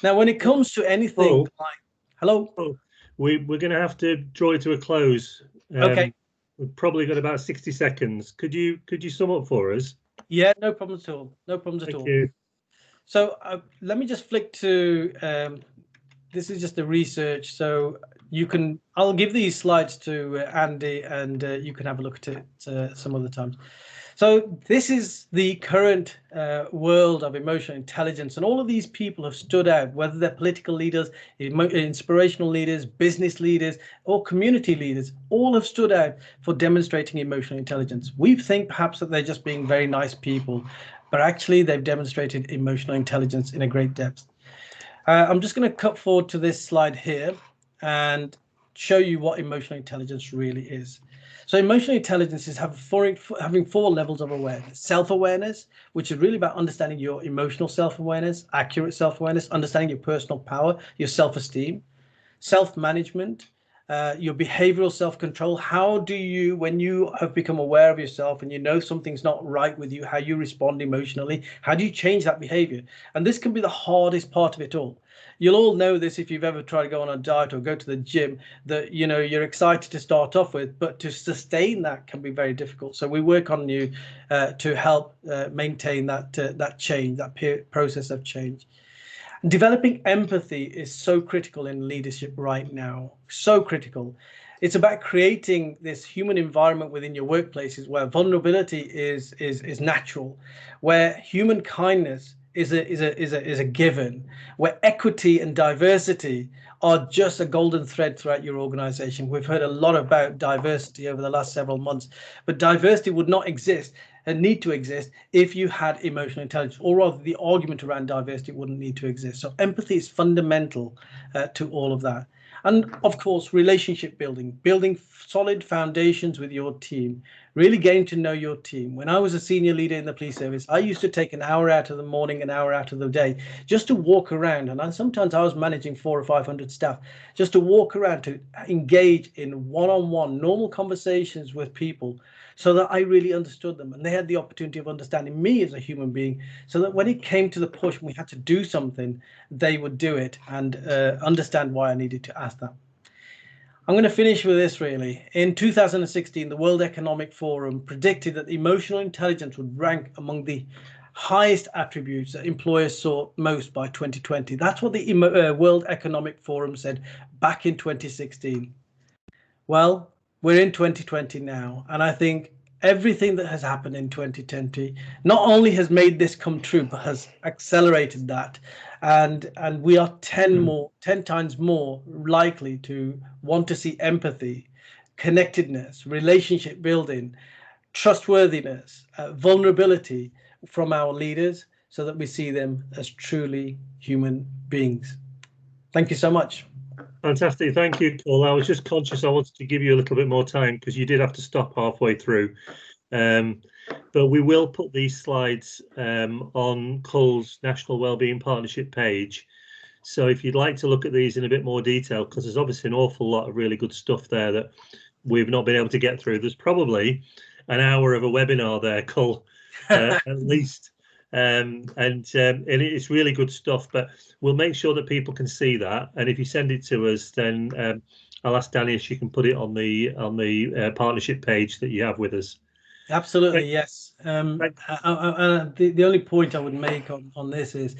Now, when it comes to anything like, hello? Oh, we're going to have to draw it to a close. Okay. We've probably got about 60 seconds. Could you sum up for us? Yeah, no problems at all. No problems at all. Thank you. So let me just flick to, this is just the research. So I'll give these slides to Andy, and you can have a look at it some other times. So this is the current world of emotional intelligence, and all of these people have stood out, whether they're political leaders, inspirational leaders, business leaders, or community leaders, all have stood out for demonstrating emotional intelligence. We think perhaps that they're just being very nice people, but actually they've demonstrated emotional intelligence in a great depth. I'm just going to cut forward to this slide here and show you what emotional intelligence really is. So emotional intelligence is having four levels of awareness. Self-awareness, which is really about understanding your emotional self-awareness, accurate self-awareness, understanding your personal power, your self-esteem. Self-management, your behavioral self-control. How do you, when you have become aware of yourself and you know something's not right with you, how you respond emotionally, how do you change that behavior? And this can be the hardest part of it all. You'll all know this if you've ever tried to go on a diet or go to the gym, that you're excited to start off with, but to sustain that can be very difficult. So we work on you to help maintain that change, that process of change. Developing empathy is so critical in leadership right now, so critical. It's about creating this human environment within your workplaces where vulnerability is natural, where human kindness is a given, where equity and diversity are just a golden thread throughout your organization. We've heard a lot about diversity over the last several months, but diversity would not exist and need to exist if you had emotional intelligence, or rather the argument around diversity wouldn't need to exist. So empathy is fundamental to all of that. And of course, relationship building solid foundations with your team, really getting to know your team. When I was a senior leader in the police service, I used to take an hour out of the morning, an hour out of the day, just to walk around. And sometimes I was managing 400 or 500 staff, just to walk around, to engage in one-on-one normal conversations with people, so that I really understood them and they had the opportunity of understanding me as a human being, so that when it came to the push and we had to do something, they would do it and understand why I needed to ask that. I'm going to finish with this really. In 2016, the World Economic Forum predicted that emotional intelligence would rank among the highest attributes that employers sought most by 2020. That's what the World Economic Forum said back in 2016. Well, we're in 2020 now, and I think everything that has happened in 2020 not only has made this come true, but has accelerated that. And we are 10 times more likely to want to see empathy, connectedness, relationship building, trustworthiness, vulnerability from our leaders, so that we see them as truly human beings. Thank you so much. Fantastic. Thank you, Cole. I was just conscious I wanted to give you a little bit more time because you did have to stop halfway through. But we will put these slides on Cole's National Wellbeing Partnership page. So if you'd like to look at these in a bit more detail, because there's obviously an awful lot of really good stuff there that we've not been able to get through. There's probably an hour of a webinar there, Cole, at least. And it's really good stuff, but we'll make sure that people can see that. And if you send it to us, then I'll ask Danny if she can put it on the partnership page that you have with us. Absolutely, yes. The only point I would make on this is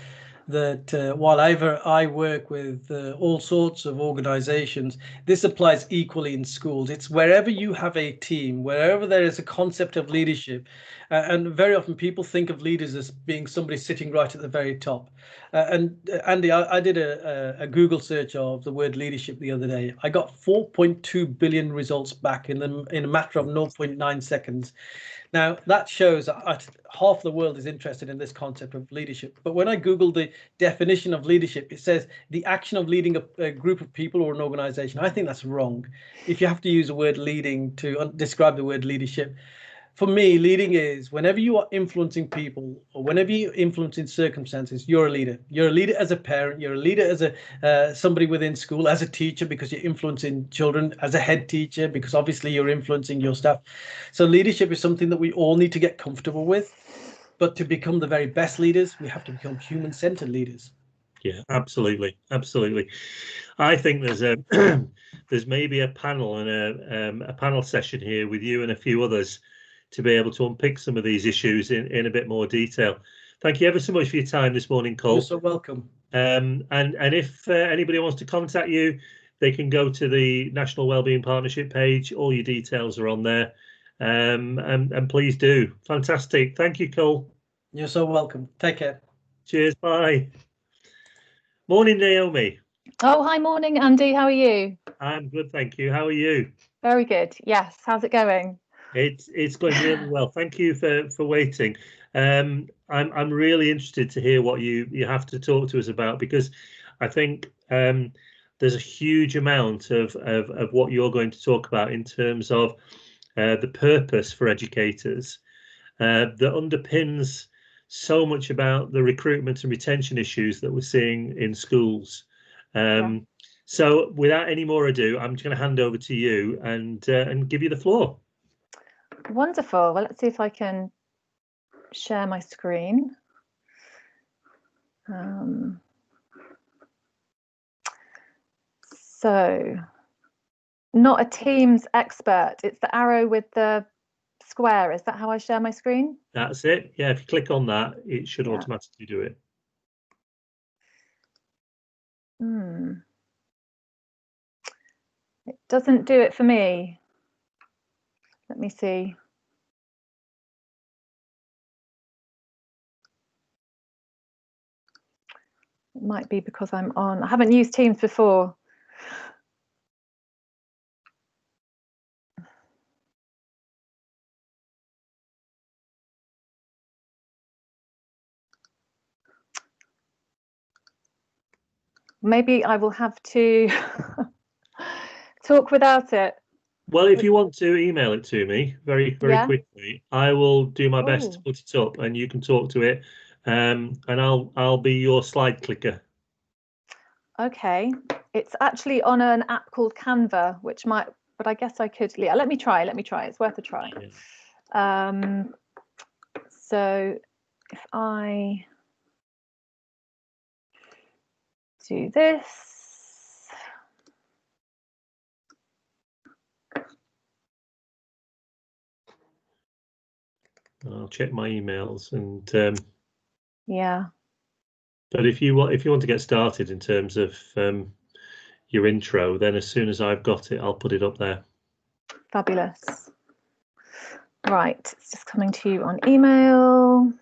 that while I work with all sorts of organizations, this applies equally in schools. It's wherever you have a team, wherever there is a concept of leadership, and very often people think of leaders as being somebody sitting right at the very top. And Andy, I did a Google search of the word leadership the other day. I got 4.2 billion results back in a matter of 0.9 seconds. Now, that shows that half the world is interested in this concept of leadership. But when I Googled the definition of leadership, it says the action of leading a group of people or an organization. I think that's wrong. If you have to use the word leading to describe the word leadership, for me, leading is whenever you are influencing people or whenever you're influencing circumstances, you're a leader. You're a leader as a parent. You're a leader as somebody within school, as a teacher, because you're influencing children, as a head teacher, because obviously you're influencing your staff. So leadership is something that we all need to get comfortable with. But to become the very best leaders, we have to become human-centered leaders. Yeah, absolutely, absolutely. I think there's maybe a panel and a panel session here with you and a few others to be able to unpick some of these issues in a bit more detail. Thank you ever so much for your time this morning, Cole. You're so welcome. And if anybody wants to contact you, they can go to the National Wellbeing Partnership page. All your details are on there. And please do. Fantastic. Thank you, Cole. You're so welcome. Take care. Cheers. Bye. Morning, Naomi. Oh, hi, morning, Andy. How are you? I'm good, thank you. How are you? Very good. Yes. How's it going? It's going really well. Thank you for waiting. I'm really interested to hear what you have to talk to us about, because I think there's a huge amount of what you're going to talk about in terms of the purpose for educators that underpins so much about the recruitment and retention issues that we're seeing in schools. So without any more ado, I'm just going to hand over to you and give you the floor. Wonderful. Well, let's see if I can share my screen. So, not a Teams expert. It's the arrow with the square. Is that how I share my screen? That's it. Yeah, if you click on that, it should automatically do it. It doesn't do it for me. Let me see. It might be because I'm on. I haven't used Teams before. Maybe I will have to talk without it. Well, if you want to email it to me very quickly, I will do my best to put it up, and you can talk to it, and I'll be your slide clicker. Okay. It's actually on an app called Canva, which might, but I guess I could. Yeah, let me try. It's worth a try. Yeah. So if I do this. I'll check my emails and yeah. But if you want to get started in terms of your intro, then as soon as I've got it, I'll put it up there. Fabulous. Right, it's just coming to you on email.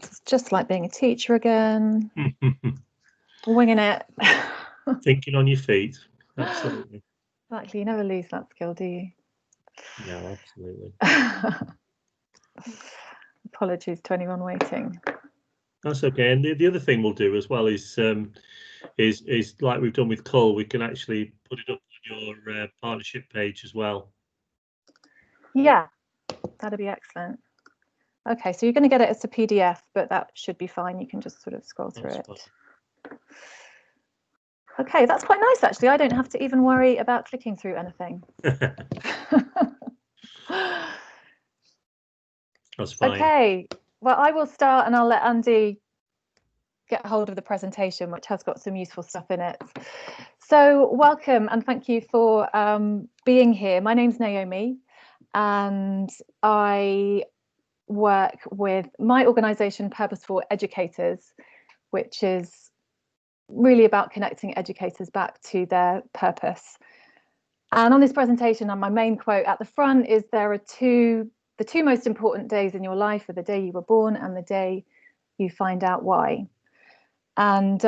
It's just like being a teacher again. Winging it. Thinking on your feet. Absolutely. Exactly. You never lose that skill, do you? No, absolutely. Apologies to anyone waiting. That's okay. And the other thing we'll do as well is like we've done with Cole, we can actually put it up on your partnership page as well. Yeah, that'd be excellent. Okay, so you're going to get it as a PDF, but that should be fine. You can just sort of scroll through it. Okay, that's quite nice, actually. I don't have to even worry about clicking through anything. That's fine. Okay, well, I will start and I'll let Andy get hold of the presentation, which has got some useful stuff in it. So welcome and thank you for being here. My name's Naomi and I work with my organisation, Purposeful Educators, which is really about connecting educators back to their purpose. And on this presentation, and my main quote at the front is the two most important days in your life are the day you were born and the day you find out why. And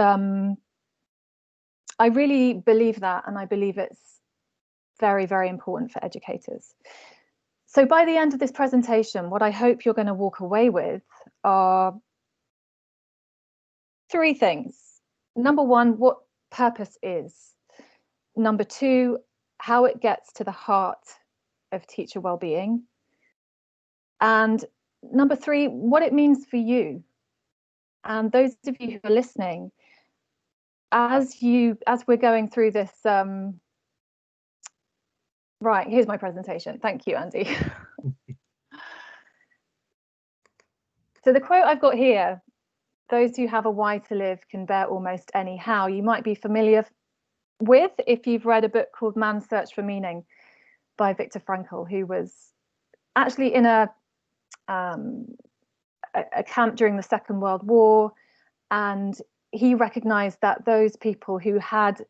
I really believe that, and I believe it's very, very important for educators. So by the end of this presentation, what I hope you're going to walk away with are three things. Number one, what purpose is. Number two, how it gets to the heart of teacher well-being. And number three, what it means for you. And those of you who are listening, as we're going through this, right, here's my presentation. Thank you, Andy. So the quote I've got here, those who have a why to live can bear almost any how, you might be familiar with if you've read a book called Man's Search for Meaning by Viktor Frankl, who was actually in a camp during the Second World War, and he recognized that those people who had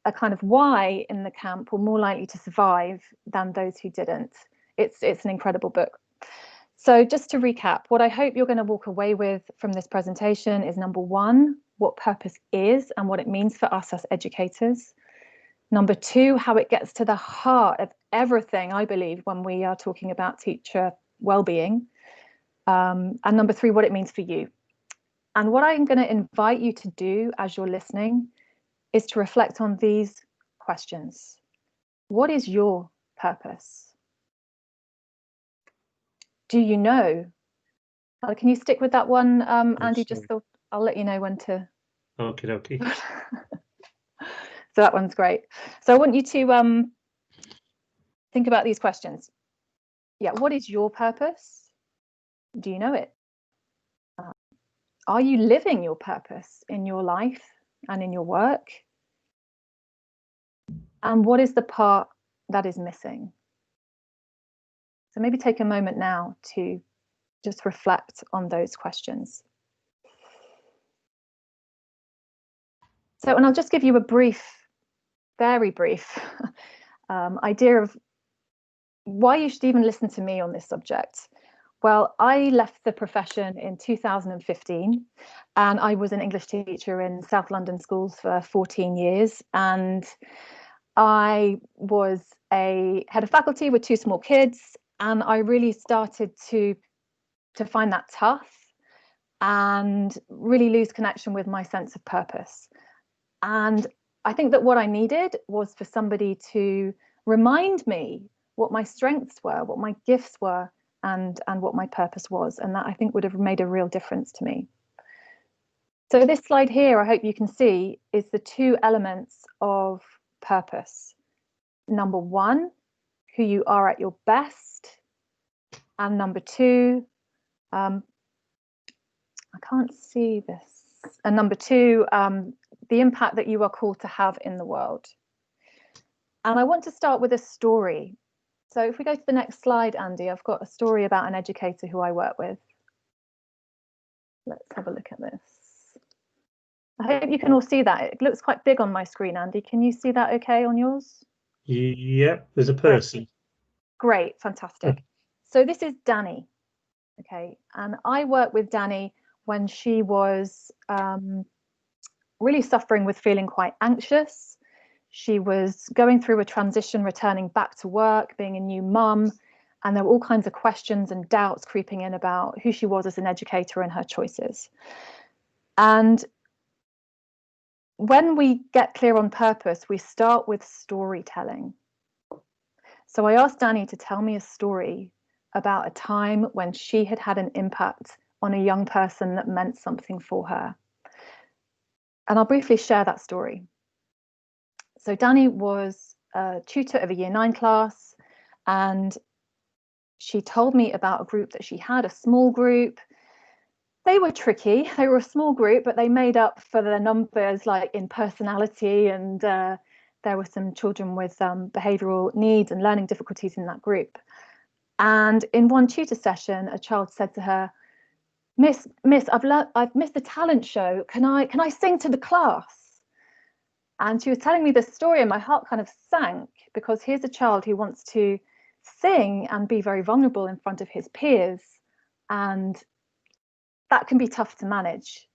a kind of why in the camp were more likely to survive than those who didn't. It's an incredible book. So just to recap, what I hope you're going to walk away with from this presentation is, number one, what purpose is and what it means for us as educators. Number two, how it gets to the heart of everything, I believe, when we are talking about teacher well-being. And number three, what it means for you. And what I'm going to invite you to do as you're listening is to reflect on these questions. What is your purpose? Do you know? Can you stick with that one, Andy? Just so I'll let you know when to. Okie dokie. So that one's great. So I want you to think about these questions. Yeah, what is your purpose? Do you know it? Are you living your purpose in your life and in your work? And what is the part that is missing? So maybe take a moment now to just reflect on those questions. So, and I'll just give you a brief, very brief idea of why you should even listen to me on this subject. Well, I left the profession in 2015, and I was an English teacher in South London schools for 14 years. And I was a head of faculty with 2 small kids, and I really started to find that tough and really lose connection with my sense of purpose. And I think that what I needed was for somebody to remind me what my strengths were, what my gifts were, and what my purpose was. And that, I think, would have made a real difference to me. So this slide here, I hope you can see, is the 2 elements of purpose. Number 1, who you are at your best. And number 2, I can't see this. And number 2, the impact that you are called to have in the world. And I want to start with a story. So if we go to the next slide, Andy, I've got a story about an educator who I work with. Let's have a look at this. I hope you can all see that. It looks quite big on my screen, Andy. Can you see that okay on yours? Yep, there's a person. Great, fantastic. So this is Danny. Okay, and I worked with Danny when she was really suffering with feeling quite anxious. She was going through a transition, returning back to work, being a new mum, and there were all kinds of questions and doubts creeping in about who she was as an educator and her choices. And when we get clear on purpose, we start with storytelling. So I asked Danny to tell me a story about a time when she had had an impact on a young person that meant something for her. And I'll briefly share that story. So Danny was a tutor of a Year 9 class, and she told me about a group that she had, a small group. They were tricky. They were a small group, but they made up for the numbers, like in personality, and there were some children with behavioural needs and learning difficulties in that group. And in one tutor session, a child said to her, Miss, I've missed the talent show. Can I sing to the class? And she was telling me this story, and my heart kind of sank, because here's a child who wants to sing and be very vulnerable in front of his peers, and that can be tough to manage.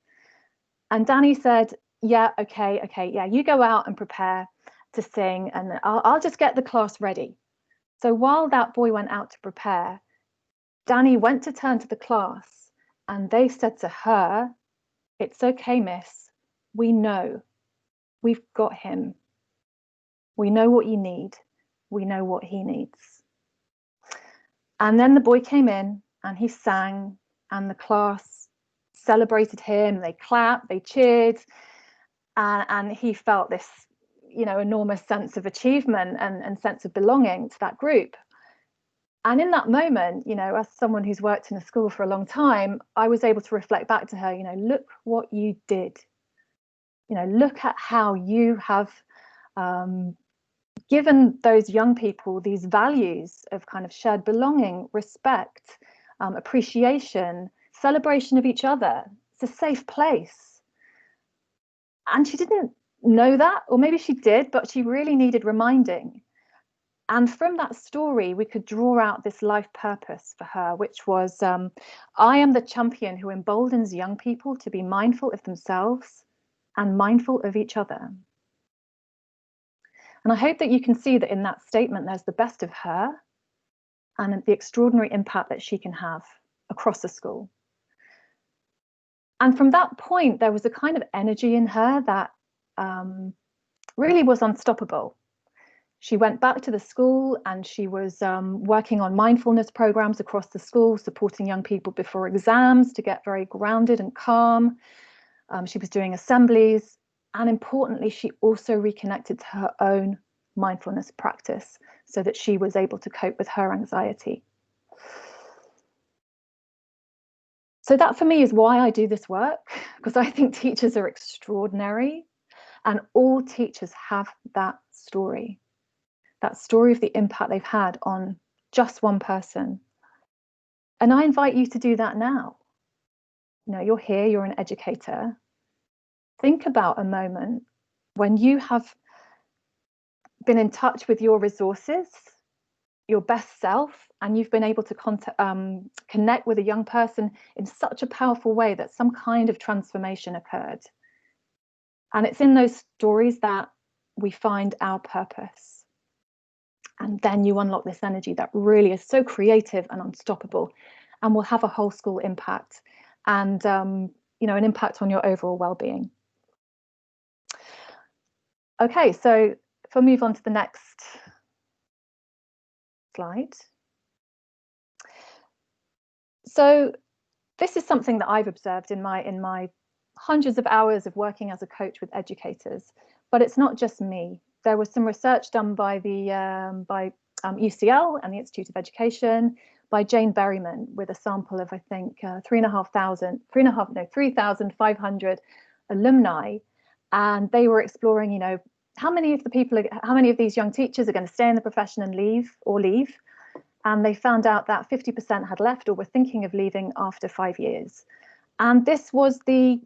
And Danny said, yeah, okay, yeah, you go out and prepare to sing, and I'll just get the class ready. So while that boy went out to prepare, Danny went to turn to the class, and they said to her, it's okay, miss, we know. We've got him. We know what you need. We know what he needs. And then the boy came in and he sang, and the class celebrated him. They clapped, they cheered, and he felt this, enormous sense of achievement and sense of belonging to that group. And in that moment, as someone who's worked in a school for a long time, I was able to reflect back to her, look what you did. Look at how you have given those young people these values of kind of shared belonging, respect, appreciation, celebration of each other. It's a safe place. And she didn't know that, or maybe she did, but she really needed reminding. And from that story, we could draw out this life purpose for her, which was, I am the champion who emboldens young people to be mindful of themselves and mindful of each other. And I hope that you can see that in that statement, there's the best of her and the extraordinary impact that she can have across the school. And from that point, there was a kind of energy in her that really was unstoppable. She went back to the school and she was working on mindfulness programs across the school, supporting young people before exams to get very grounded and calm. She was doing assemblies, and importantly, she also reconnected to her own mindfulness practice so that she was able to cope with her anxiety. So that for me is why I do this work, because I think teachers are extraordinary, and all teachers have that story of the impact they've had on just one person. And I invite you to do that now. You know, you're here, you're an educator. Think about a moment when you have been in touch with your resources, your best self, and you've been able to connect with a young person in such a powerful way that some kind of transformation occurred. And it's in those stories that we find our purpose. And then you unlock this energy that really is so creative and unstoppable, and will have a whole school impact, and you know, an impact on your overall well-being. Okay, so if I move on to the next slide. So this is something that I've observed in my hundreds of hours of working as a coach with educators, but it's not just me. There was some research done by the UCL and the Institute of Education by Jane Berryman with a sample of, I think, 3,500 alumni, and they were exploring, you know, how many of these young teachers are going to stay in the profession and leave. And they found out that 50% had left or were thinking of leaving after 5 years. And this was the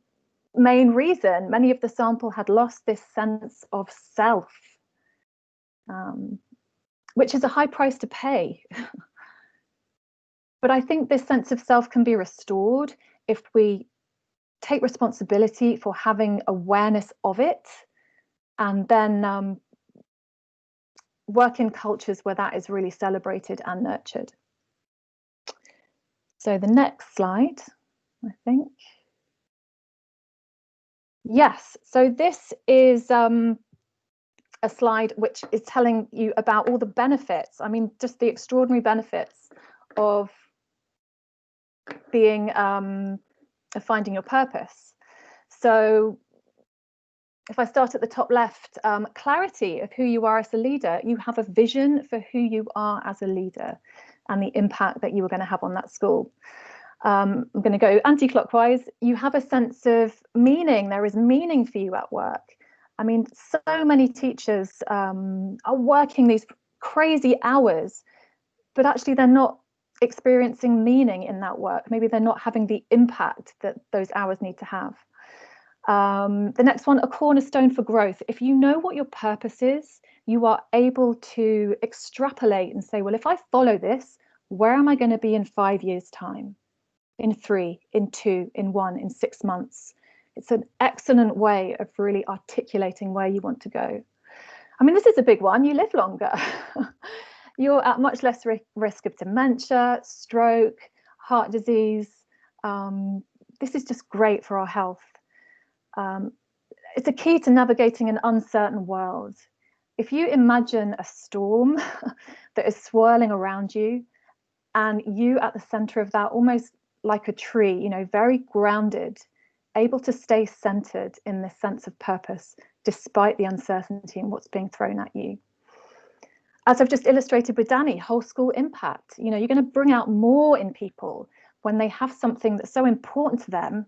main reason. Many of the sample had lost this sense of self, which is a high price to pay. But I think this sense of self can be restored if we take responsibility for having awareness of it, and then work in cultures where that is really celebrated and nurtured. So the next slide, I think. Yes, so this is a slide which is telling you about all the benefits. I mean, just the extraordinary benefits of being of finding your purpose. So if I start at the top left, clarity of who you are as a leader. You have a vision for who you are as a leader and the impact that you are going to have on that school. I'm going to go anti-clockwise. You have a sense of meaning. There is meaning for you at work. I mean, so many teachers are working these crazy hours, but actually they're not experiencing meaning in that work. Maybe they're not having the impact that those hours need to have. The next one, a cornerstone for growth. If you know what your purpose is, you are able to extrapolate and say, well, if I follow this, where am I going to be in 5 years' time? In 3, in 2, in 1, in 6 months. It's an excellent way of really articulating where you want to go. I mean, this is a big one. You live longer. You're at much less risk of dementia, stroke, heart disease. This is just great for our health. It's a key to navigating an uncertain world. If you imagine a storm that is swirling around you, and you at the center of that, almost like a tree, you know, very grounded, able to stay centered in this sense of purpose, despite the uncertainty and what's being thrown at you. As I've just illustrated with Danny, whole school impact. You know, you're going to bring out more in people when they have something that's so important to them.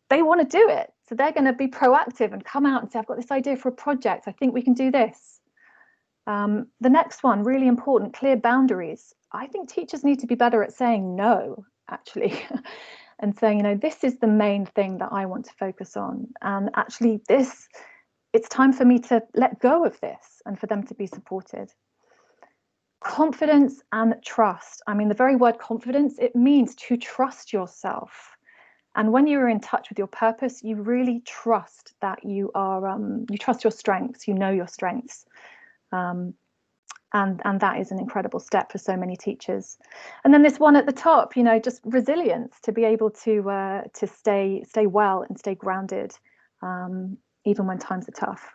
They want to do it. So they're going to be proactive and come out and say, I've got this idea for a project. I think we can do this. The next one, really important, clear boundaries. I think teachers need to be better at saying no, actually. and saying, you know, this is the main thing that I want to focus on. And actually it's time for me to let go of this and for them to be supported. Confidence and trust. I mean, the very word confidence, it means to trust yourself. And when you're in touch with your purpose, you really trust that you trust your strengths, you know your strengths. And that is an incredible step for so many teachers. And then this one at the top, you know, just resilience, to be able to stay well and stay grounded, even when times are tough.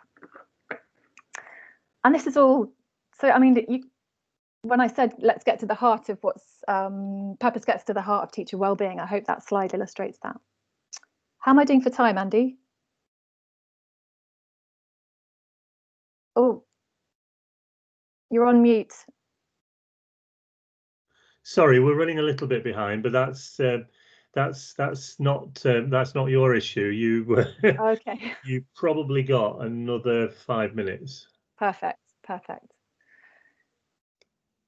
And this is all, so I mean, when I said let's get to the heart of what's purpose gets to the heart of teacher wellbeing, I hope that slide illustrates that. How am I doing for time, Andy? Oh, you're on mute. Sorry, we're running a little bit behind, but that's not your issue. You okay. You probably got another 5 minutes. Perfect.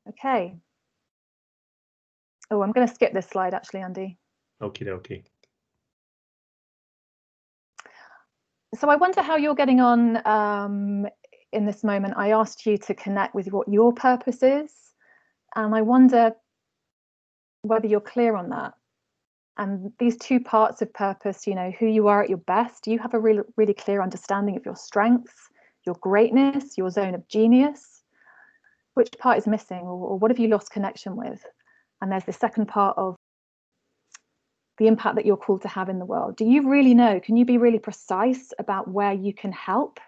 Okay. Oh, I'm going to skip this slide actually, Andy. Okie dokie. So I wonder how you're getting on in this moment. I asked you to connect with what your purpose is, and I wonder whether you're clear on that. And these two parts of purpose, you know, who you are at your best, do you have a really clear understanding of your strengths, your greatness, your zone of genius? Which part is missing, or what have you lost connection with? And there's the second part of the impact that you're called to have in the world. Do you really know? Can you be really precise about where you can help?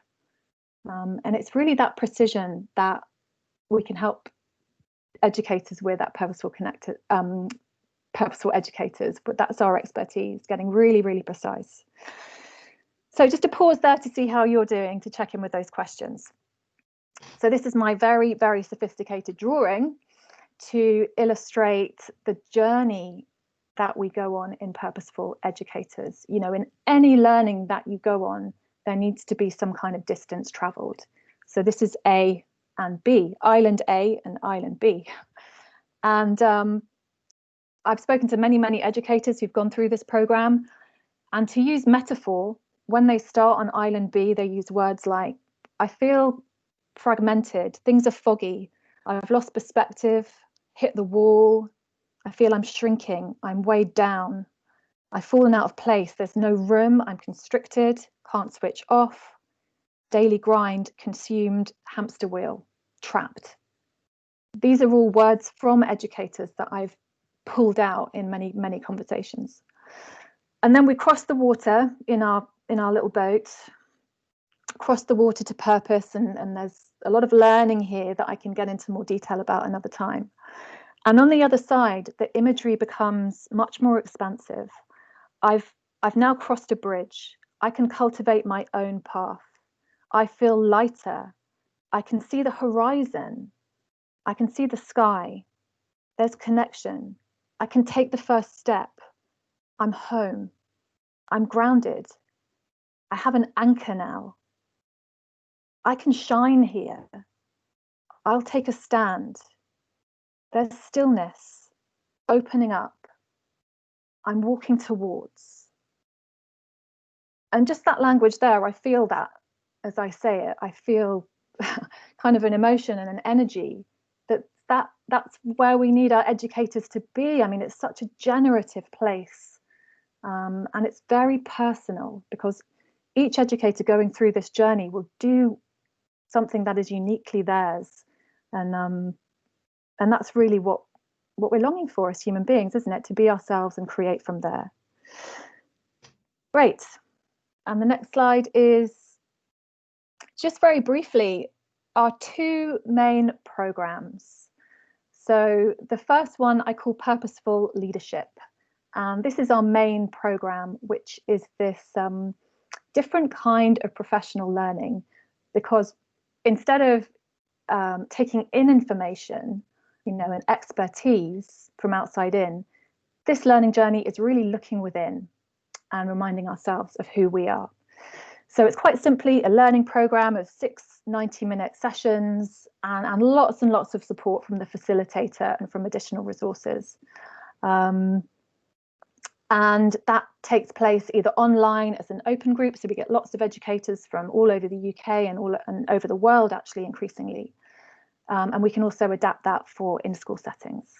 And it's really that precision that we can help educators with at Purposeful Educators, but that's our expertise, getting really precise. So just to pause there to see how you're doing, to check in with those questions. So this is my very sophisticated drawing to illustrate the journey that we go on in Purposeful Educators. You know, in any learning that you go on, there needs to be some kind of distance traveled. So this is A and B, island A and island B. And I've spoken to many educators who've gone through this program, and to use metaphor, when they start on island B, they use words like, I feel fragmented, things are foggy, I've lost perspective, hit the wall, I feel I'm shrinking, I'm weighed down, I've fallen out of place, there's no room, I'm constricted, can't switch off, daily grind, consumed, hamster wheel, trapped. These are all words from educators that I've pulled out in many conversations. And then we cross the water in our little boat, cross the water to purpose, and there's a lot of learning here that I can get into more detail about another time. And on the other side, the imagery becomes much more expansive. I've now crossed a bridge. I can cultivate my own path. I feel lighter. I can see the horizon. I can see the sky. There's connection. I can take the first step. I'm home. I'm grounded. I have an anchor now. I can shine here. I'll take a stand. There's stillness, opening up. I'm walking towards. And just that language there, I feel that as I say it, I feel kind of an emotion and an energy that's where we need our educators to be. I mean, it's such a generative place. And it's very personal, because each educator going through this journey will do something that is uniquely theirs. And that's really what we're longing for as human beings, isn't it? To be ourselves and create from there. Great. And the next slide is just very briefly our two main programs. So the first one I call Purposeful Leadership. And this is our main program, which is this different kind of professional learning, because instead of taking in information, you know, and expertise from outside in, this learning journey is really looking within and reminding ourselves of who we are. So it's quite simply a learning program of 6 90-minute sessions and lots and lots of support from the facilitator and from additional resources. And that takes place either online as an open group, so we get lots of educators from all over the UK and over the world, actually, increasingly. And we can also adapt that for in-school settings.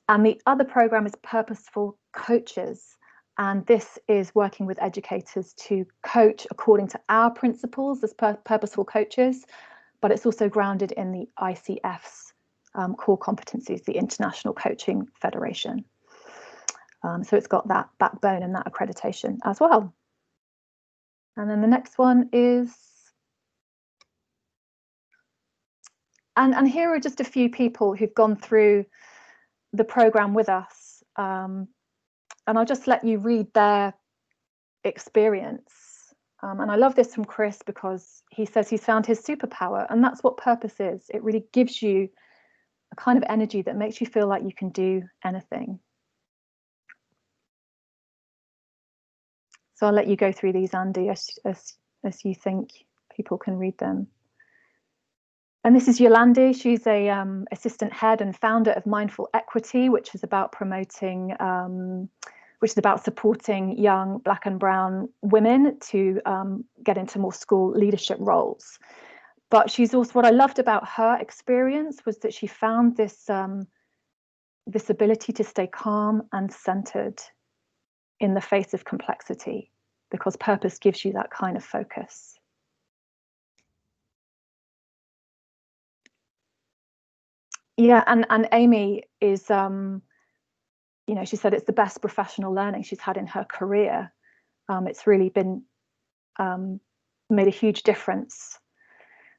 And the other program is Purposeful Coaches. And this is working with educators to coach according to our principles as purposeful coaches, but it's also grounded in the ICF's core competencies, the International Coaching Federation. So it's got that backbone and that accreditation as well. And then the next one is, and here are just a few people who've gone through the program with us. And I'll just let you read their experience. And I love this from Chris because he says he's found his superpower, and that's what purpose is. It really gives you a kind of energy that makes you feel like you can do anything. So I'll let you go through these, Andy, as you think people can read them. And this is Yolandi. She's a assistant head and founder of Mindful Equity, which is about promoting, which is about supporting young Black and Brown women to get into more school leadership roles. But she's also, what I loved about her experience was that she found this this ability to stay calm and centered in the face of complexity, because purpose gives you that kind of focus. Yeah, and Amy is, you know, she said it's the best professional learning she's had in her career. It's really been made a huge difference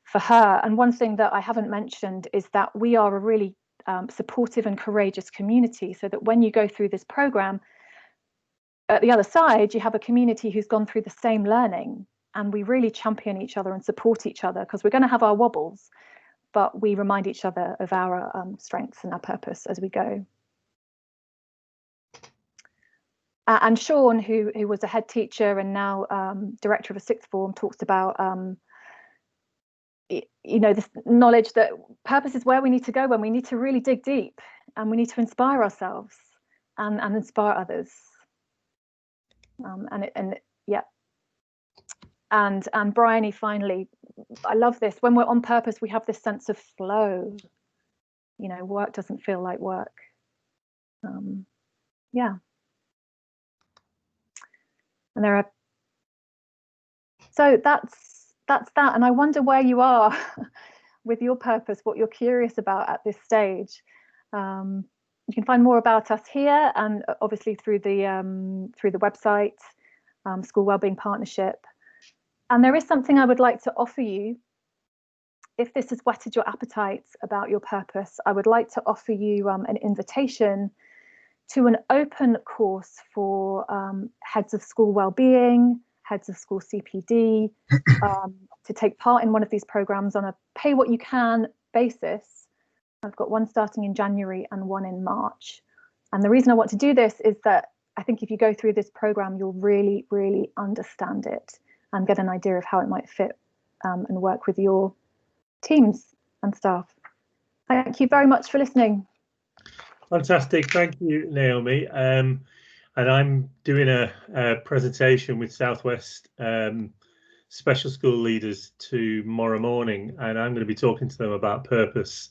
for her. And one thing that I haven't mentioned is that we are a really supportive and courageous community, so that when you go through this program, at the other side, you have a community who's gone through the same learning, and we really champion each other and support each other, because we're going to have our wobbles, but we remind each other of our strengths and our purpose as we go. And Sean, who was a head teacher and now director of a sixth form, talks about you know, this knowledge that purpose is where we need to go when we need to really dig deep, and we need to inspire ourselves and inspire others. And Bryony, finally, I love this. When we're on purpose, we have this sense of flow. You know, work doesn't feel like work. Yeah. And there are. So that's that. And I wonder where you are with your purpose, what you're curious about at this stage. You can find more about us here, and obviously through the website, School Wellbeing Partnership. And there is something I would like to offer you. If this has whetted your appetite about your purpose, I would like to offer you an invitation to an open course for heads of school wellbeing, heads of school CPD, to take part in one of these programs on a pay what you can basis. I've got one starting in January and one in March. And the reason I want to do this is that I think if you go through this program, you'll really, really understand it and get an idea of how it might fit and work with your teams and staff. Thank you very much for listening. Fantastic. Thank you, Naomi. And I'm doing a presentation with Southwest special school leaders tomorrow morning, and I'm going to be talking to them about purpose,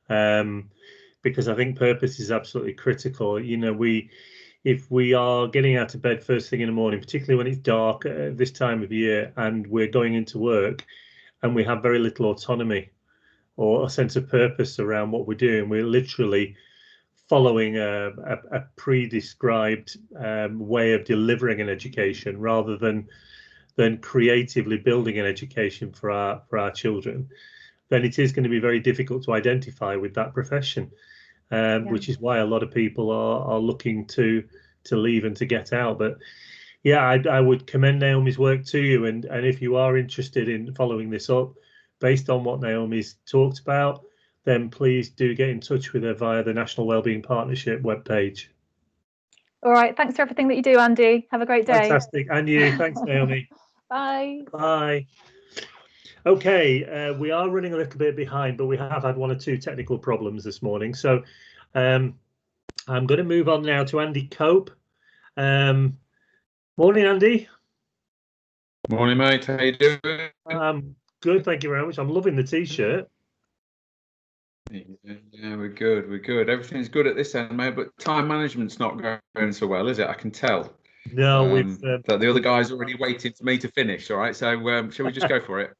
because I think purpose is absolutely critical. You know, if we are getting out of bed first thing in the morning, particularly when it's dark this time of year, and we're going into work and we have very little autonomy or a sense of purpose around what we're doing, we're literally following a pre-described way of delivering an education rather than creatively building an education for our children, then it is going to be very difficult to identify with that profession. Which is why a lot of people are looking to leave and to get out. But yeah, I would commend Naomi's work to you, and if you are interested in following this up based on what Naomi's talked about, then please do get in touch with her via the National Wellbeing Partnership webpage. All right, thanks for everything that you do, Andy. Have a great day. Fantastic, and you. Thanks, Naomi. Bye. Bye. Okay, we are running a little bit behind, but we have had one or two technical problems this morning. So I'm going to move on now to Andy Cope. Morning, Andy. Morning, mate. How you doing? Good, thank you very much. I'm loving the t-shirt. Yeah, we're good. We're good. Everything's good at this end, mate. But time management's not going so well, is it? I can tell. No, that the other guy's already waiting for me to finish. All right. So shall we just go for it?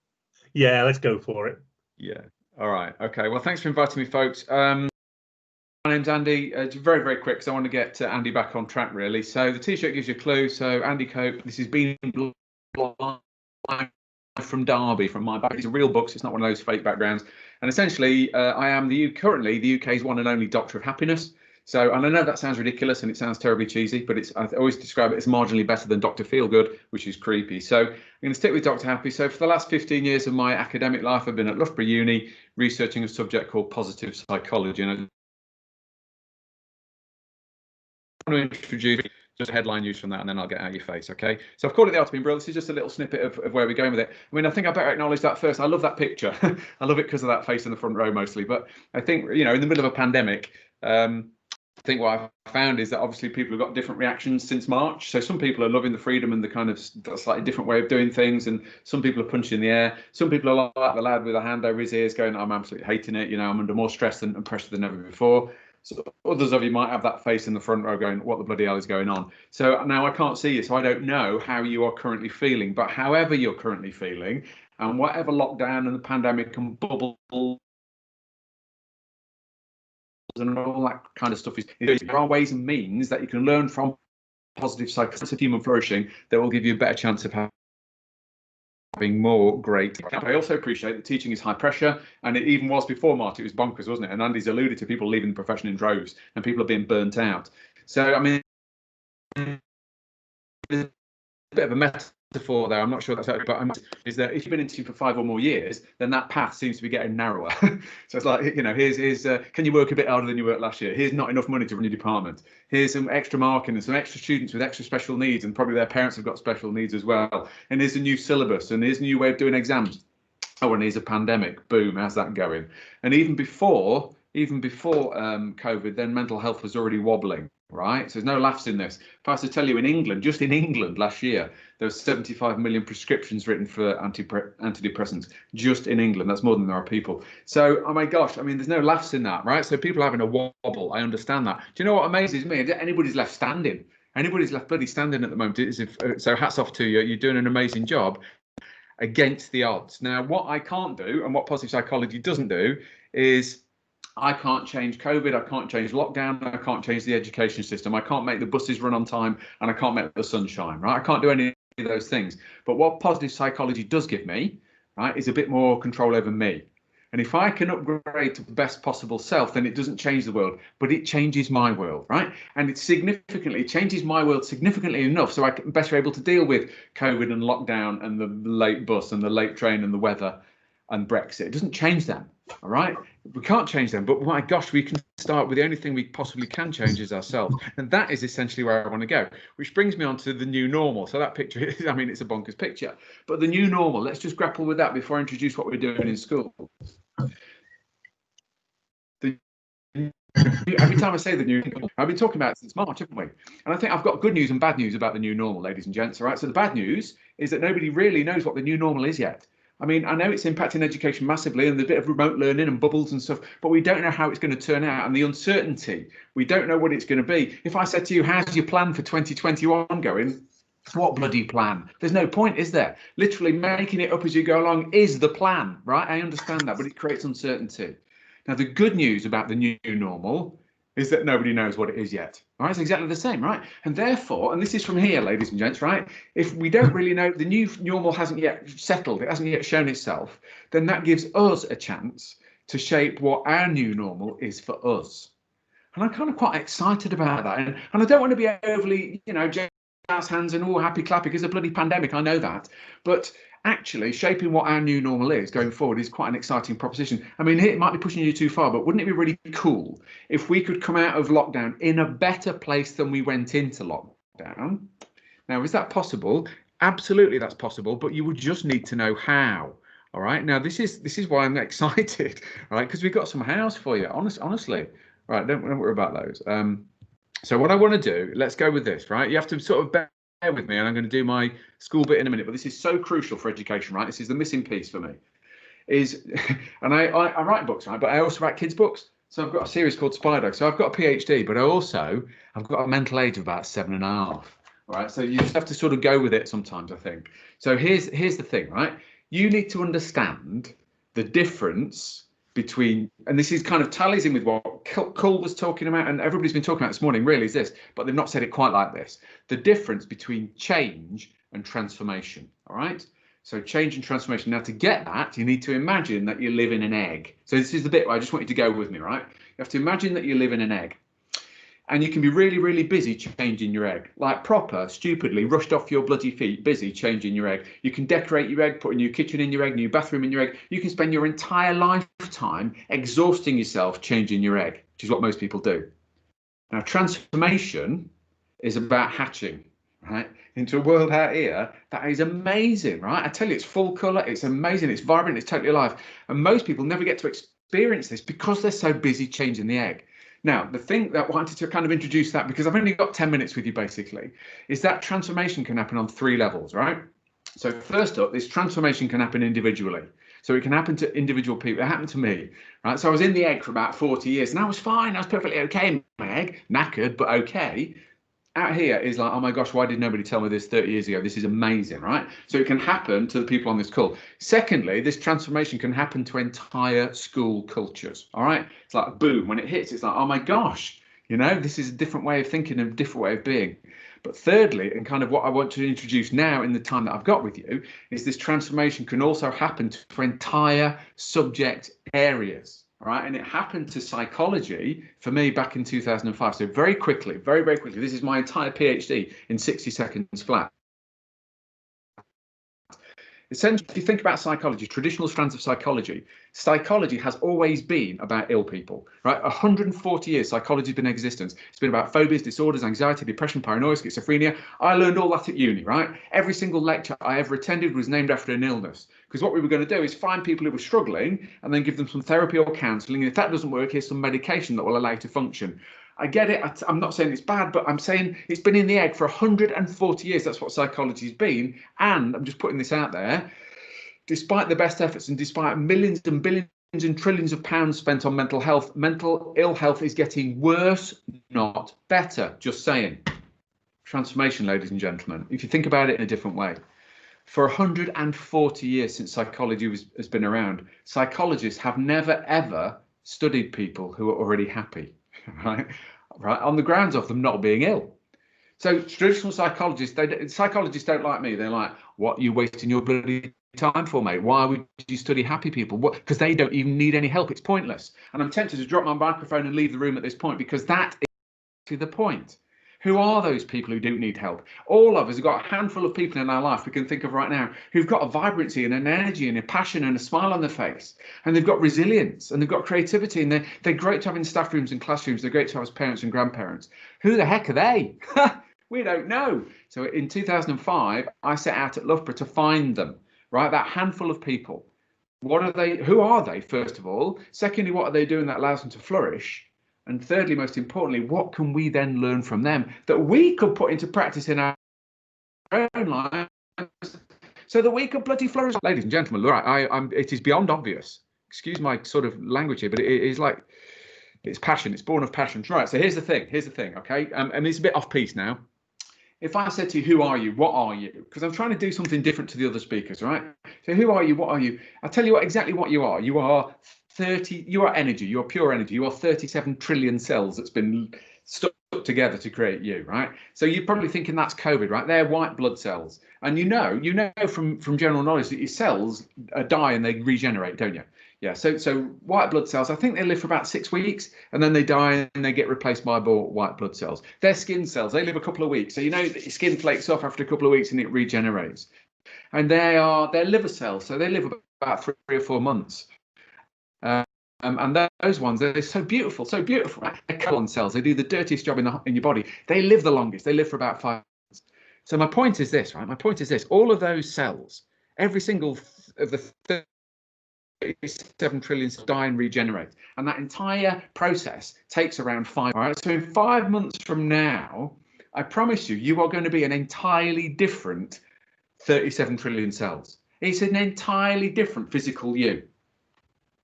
Yeah, let's go for it. Yeah. All right. Okay. Well, thanks for inviting me, folks. My name's Andy. Very, very quick, because I want to get Andy back on track, really. So the t-shirt gives you a clue. So Andy Cope. This is Being Blind from Derby, from my back. These are real books. It's not one of those fake backgrounds. And essentially, I am currently the UK's one and only Doctor of Happiness. So, and I know that sounds ridiculous and it sounds terribly cheesy, but I always describe it as marginally better than Dr. Feelgood, which is creepy. So I'm going to stick with Dr. Happy. So for the last 15 years of my academic life, I've been at Loughborough Uni researching a subject called positive psychology. And I want to introduce just a headline news from that, and then I'll get out your face, okay? So I've called it The Art of Being Brilliant. This is just a little snippet of where we're going with it. I mean, I think I better acknowledge that first. I love that picture. I love it because of that face in the front row mostly. But I think, you know, in the middle of a pandemic, I think what I've found is that obviously people have got different reactions since March. So some people are loving the freedom and the kind of slightly different way of doing things, and some people are punching in the air. Some people are like the lad with a hand over his ears going, I'm absolutely hating it. You know, I'm under more stress and pressure than ever before. So others of you might have that face in the front row going, what the bloody hell is going on? So now I can't see you, so I don't know how you are currently feeling. But however you're currently feeling, and whatever lockdown and the pandemic and bubble and all that kind of stuff is, there are ways and means that you can learn from positive psychology of human flourishing that will give you a better chance of having more great. I also appreciate that teaching is high pressure, and it even was before March. It was bonkers, wasn't it? And Andy's alluded to people leaving the profession in droves, and people are being burnt out. So I mean, there's a bit of a metaphor there. I'm not sure that's actually, but is that if you've been in teaching for 5 or more years, then that path seems to be getting narrower. So it's like, you know, here's can you work a bit harder than you worked last year? Here's not enough money to run your department. Here's some extra marking and some extra students with extra special needs, and probably their parents have got special needs as well. And here's a new syllabus, and here's a new way of doing exams. Oh, and here's a pandemic. Boom, how's that going? And even before COVID, then mental health was already wobbling. Right, so there's no laughs in this. If I was to tell you, in England, just in England last year, there were 75 million prescriptions written for antidepressants just in England. That's more than there are people. So, oh my gosh, I mean, there's no laughs in that, right? So people are having a wobble. I understand that. Do you know what amazes me? Anybody's left standing. Anybody's left bloody standing at the moment. So hats off to you. You're doing an amazing job against the odds. Now, what I can't do, and what positive psychology doesn't do, is I can't change COVID, I can't change lockdown, I can't change the education system, I can't make the buses run on time, and I can't make the sun shine, right? I can't do any of those things. But what positive psychology does give me, right, is a bit more control over me. And if I can upgrade to the best possible self, then it doesn't change the world, but it changes my world, right? And it changes my world significantly enough so I'm better able to deal with COVID and lockdown and the late bus and the late train and the weather and Brexit. It doesn't change them, all right? We can't change them, but my gosh, we can start with the only thing we possibly can change is ourselves. And that is essentially where I want to go, which brings me on to the new normal. So that picture is, I mean, it's a bonkers picture, but the new normal, let's just grapple with that before I introduce what we're doing in school. Every time I say the new, I've been talking about it since March, haven't we? And I think I've got good news and bad news about the new normal, ladies and gents, all right? So the bad news is that nobody really knows what the new normal is yet. I mean, I know it's impacting education massively and the bit of remote learning and bubbles and stuff, but we don't know how it's going to turn out, and the uncertainty, we don't know what it's going to be. If I said to you, how's your plan for 2021 going? What bloody plan? There's no point, is there? Literally making it up as you go along is the plan, right? I understand that, but it creates uncertainty. Now, the good news about the new normal is that nobody knows what it is yet. All right, it's exactly the same, right? And therefore, and this is from here, ladies and gents, right? If we don't really know, the new normal hasn't yet settled, it hasn't yet shown itself, then that gives us a chance to shape what our new normal is for us. And I'm kind of quite excited about that. And I don't want to be overly, you know, jazz hands and all happy clappy because of the bloody pandemic, I know that. But actually shaping what our new normal is going forward is quite an exciting proposition. I mean, it might be pushing you too far, but wouldn't it be really cool if we could come out of lockdown in a better place than we went into lockdown? Now, is that possible? Absolutely, that's possible, but you would just need to know how. All right. Now, this is why I'm excited. All right, because we've got some hows for you. Honestly. Right. Don't worry about those. So what I want to do, let's go with this, right? You have to sort of bear with me, and I'm going to do my school bit in a minute, but this is so crucial for education, right? This is the missing piece for me. And I write books, right? But I also write kids' books. So I've got a series called Spider. So I've got a PhD, but I've got a mental age of about 7.5. All right. So you just have to sort of go with it sometimes, I think. So here's the thing, right? You need to understand the difference between, and this is kind of tallies in with what Cole was talking about, and everybody's been talking about this morning, really, is this, but they've not said it quite like this. The difference between change and transformation. All right. So change and transformation. Now, to get that, you need to imagine that you live in an egg. So this is the bit where I just want you to go with me, right? You have to imagine that you live in an egg. And you can be really, really busy changing your egg. Like proper, stupidly, rushed off your bloody feet, busy changing your egg. You can decorate your egg, put a new kitchen in your egg, new bathroom in your egg. You can spend your entire lifetime exhausting yourself changing your egg, which is what most people do. Now, transformation is about hatching, right, into a world out here that is amazing, right? I tell you, it's full colour, it's amazing, it's vibrant, it's totally alive. And most people never get to experience this because they're so busy changing the egg. Now, the thing that I wanted to kind of introduce that, because I've only got 10 minutes with you basically, is that transformation can happen on 3 levels, right? So first up, this transformation can happen individually. So it can happen to individual people. It happened to me, right? So I was in the egg for about 40 years and I was fine. I was perfectly okay in my egg, knackered, but okay. Out here is like, oh my gosh, why did nobody tell me this 30 years ago? This is amazing, right? So it can happen to the people on this call. Secondly, this transformation can happen to entire school cultures, all right? It's like, boom, when it hits, it's like, oh my gosh, you know, this is a different way of thinking, a different way of being. But thirdly, and kind of what I want to introduce now in the time that I've got with you, is this transformation can also happen to entire subject areas. All right, and it happened to psychology for me back in 2005. So very quickly, very, very quickly, this is my entire PhD in 60 seconds flat. Essentially, if you think about psychology, traditional strands of psychology has always been about ill people, right? 140 years psychology has been in existence. It's been about phobias, disorders, anxiety, depression, paranoia, schizophrenia. I learned all that at uni, right? Every single lecture I ever attended was named after an illness, because what we were going to do is find people who were struggling and then give them some therapy or counselling. And if that doesn't work, here's some medication that will allow you to function. I get it. I'm not saying it's bad, but I'm saying it's been in the egg for 140 years. That's what psychology's been. And I'm just putting this out there. Despite the best efforts and despite millions and billions and trillions of pounds spent on mental health, mental ill health is getting worse, not better. Just saying. Transformation, ladies and gentlemen. If you think about it in a different way. For 140 years since psychology has been around, psychologists have never, ever studied people who are already happy. Right, on the grounds of them not being ill. So traditional psychologists don't like me. They're like, what are you wasting your bloody time for, mate? Why would you study happy people? Because they don't even need any help. It's pointless. And I'm tempted to drop my microphone and leave the room at this point, because that is to the point. Who are those people who don't need help? All of us have got a handful of people in our life we can think of right now who've got a vibrancy and an energy and a passion and a smile on their face. And they've got resilience and they've got creativity, and they're great to have in staff rooms and classrooms. They're great to have as parents and grandparents. Who the heck are they? We don't know. So in 2005, I set out at Loughborough to find them, right? That handful of people. What are they? Who are they, first of all? Secondly, what are they doing that allows them to flourish? And thirdly, most importantly, what can we then learn from them that we could put into practice in our own lives so that we could bloody flourish? Ladies and gentlemen, right, it is beyond obvious. Excuse my sort of language here, but it is like, it's passion. It's born of passion. Right, so here's the thing, okay? And it's a bit off piece now. If I said to you, who are you? What are you? Because I'm trying to do something different to the other speakers, right? So who are you? What are you? I'll tell you exactly what you are. You are energy. You are pure energy. You are 37 trillion cells that's been stuck together to create you, right? So you're probably thinking that's COVID, right? They're white blood cells. And you know from general knowledge that your cells die and they regenerate, don't you? Yeah, so white blood cells, I think they live for about 6 weeks and then they die and they get replaced by white blood cells. They're skin cells, they live a couple of weeks. So you know that your skin flakes off after a couple of weeks and it regenerates. And they're liver cells, so they live about 3 or 4 months. And those ones, they're so beautiful, right? They're colon cells, they do the dirtiest job in your body. They live the longest, they live for about 5 months. So my point is this, right? My point is this, all of those cells, every single of the 37 trillion cells die and regenerate, and that entire process takes around 5. All right, so in 5 months from now, I promise you, you are going to be an entirely different 37 trillion cells. It's an entirely different physical you.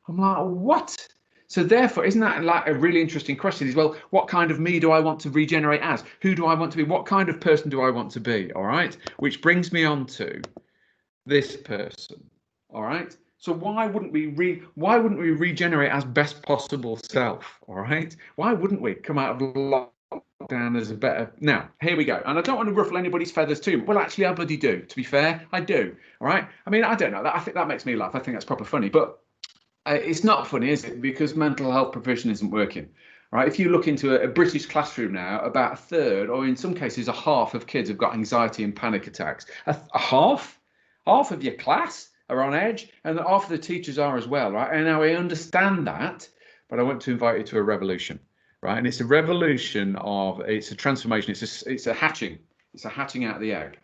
I'm like, what? So therefore, isn't that like a really interesting question? Is, well, what kind of me do I want to regenerate as? Who do I want to be? What kind of person do I want to be? All right, which brings me on to this person. All right. So why wouldn't we regenerate as best possible self? All right. Why wouldn't we come out of lockdown as a better? Now, here we go. And I don't want to ruffle anybody's feathers too. Well, actually, I bloody do. To be fair, I do. All right. I mean, I don't know. I think that makes me laugh. I think that's proper funny. But it's not funny, is it? Because mental health provision isn't working. Right? If you look into a British classroom now, about a third, or in some cases a half of kids have got anxiety and panic attacks. A half of your class are on edge, and half of the teachers are as well, right? And now I understand that, but I want to invite you to a revolution, right? And it's a revolution it's a transformation, it's a hatching out of the egg.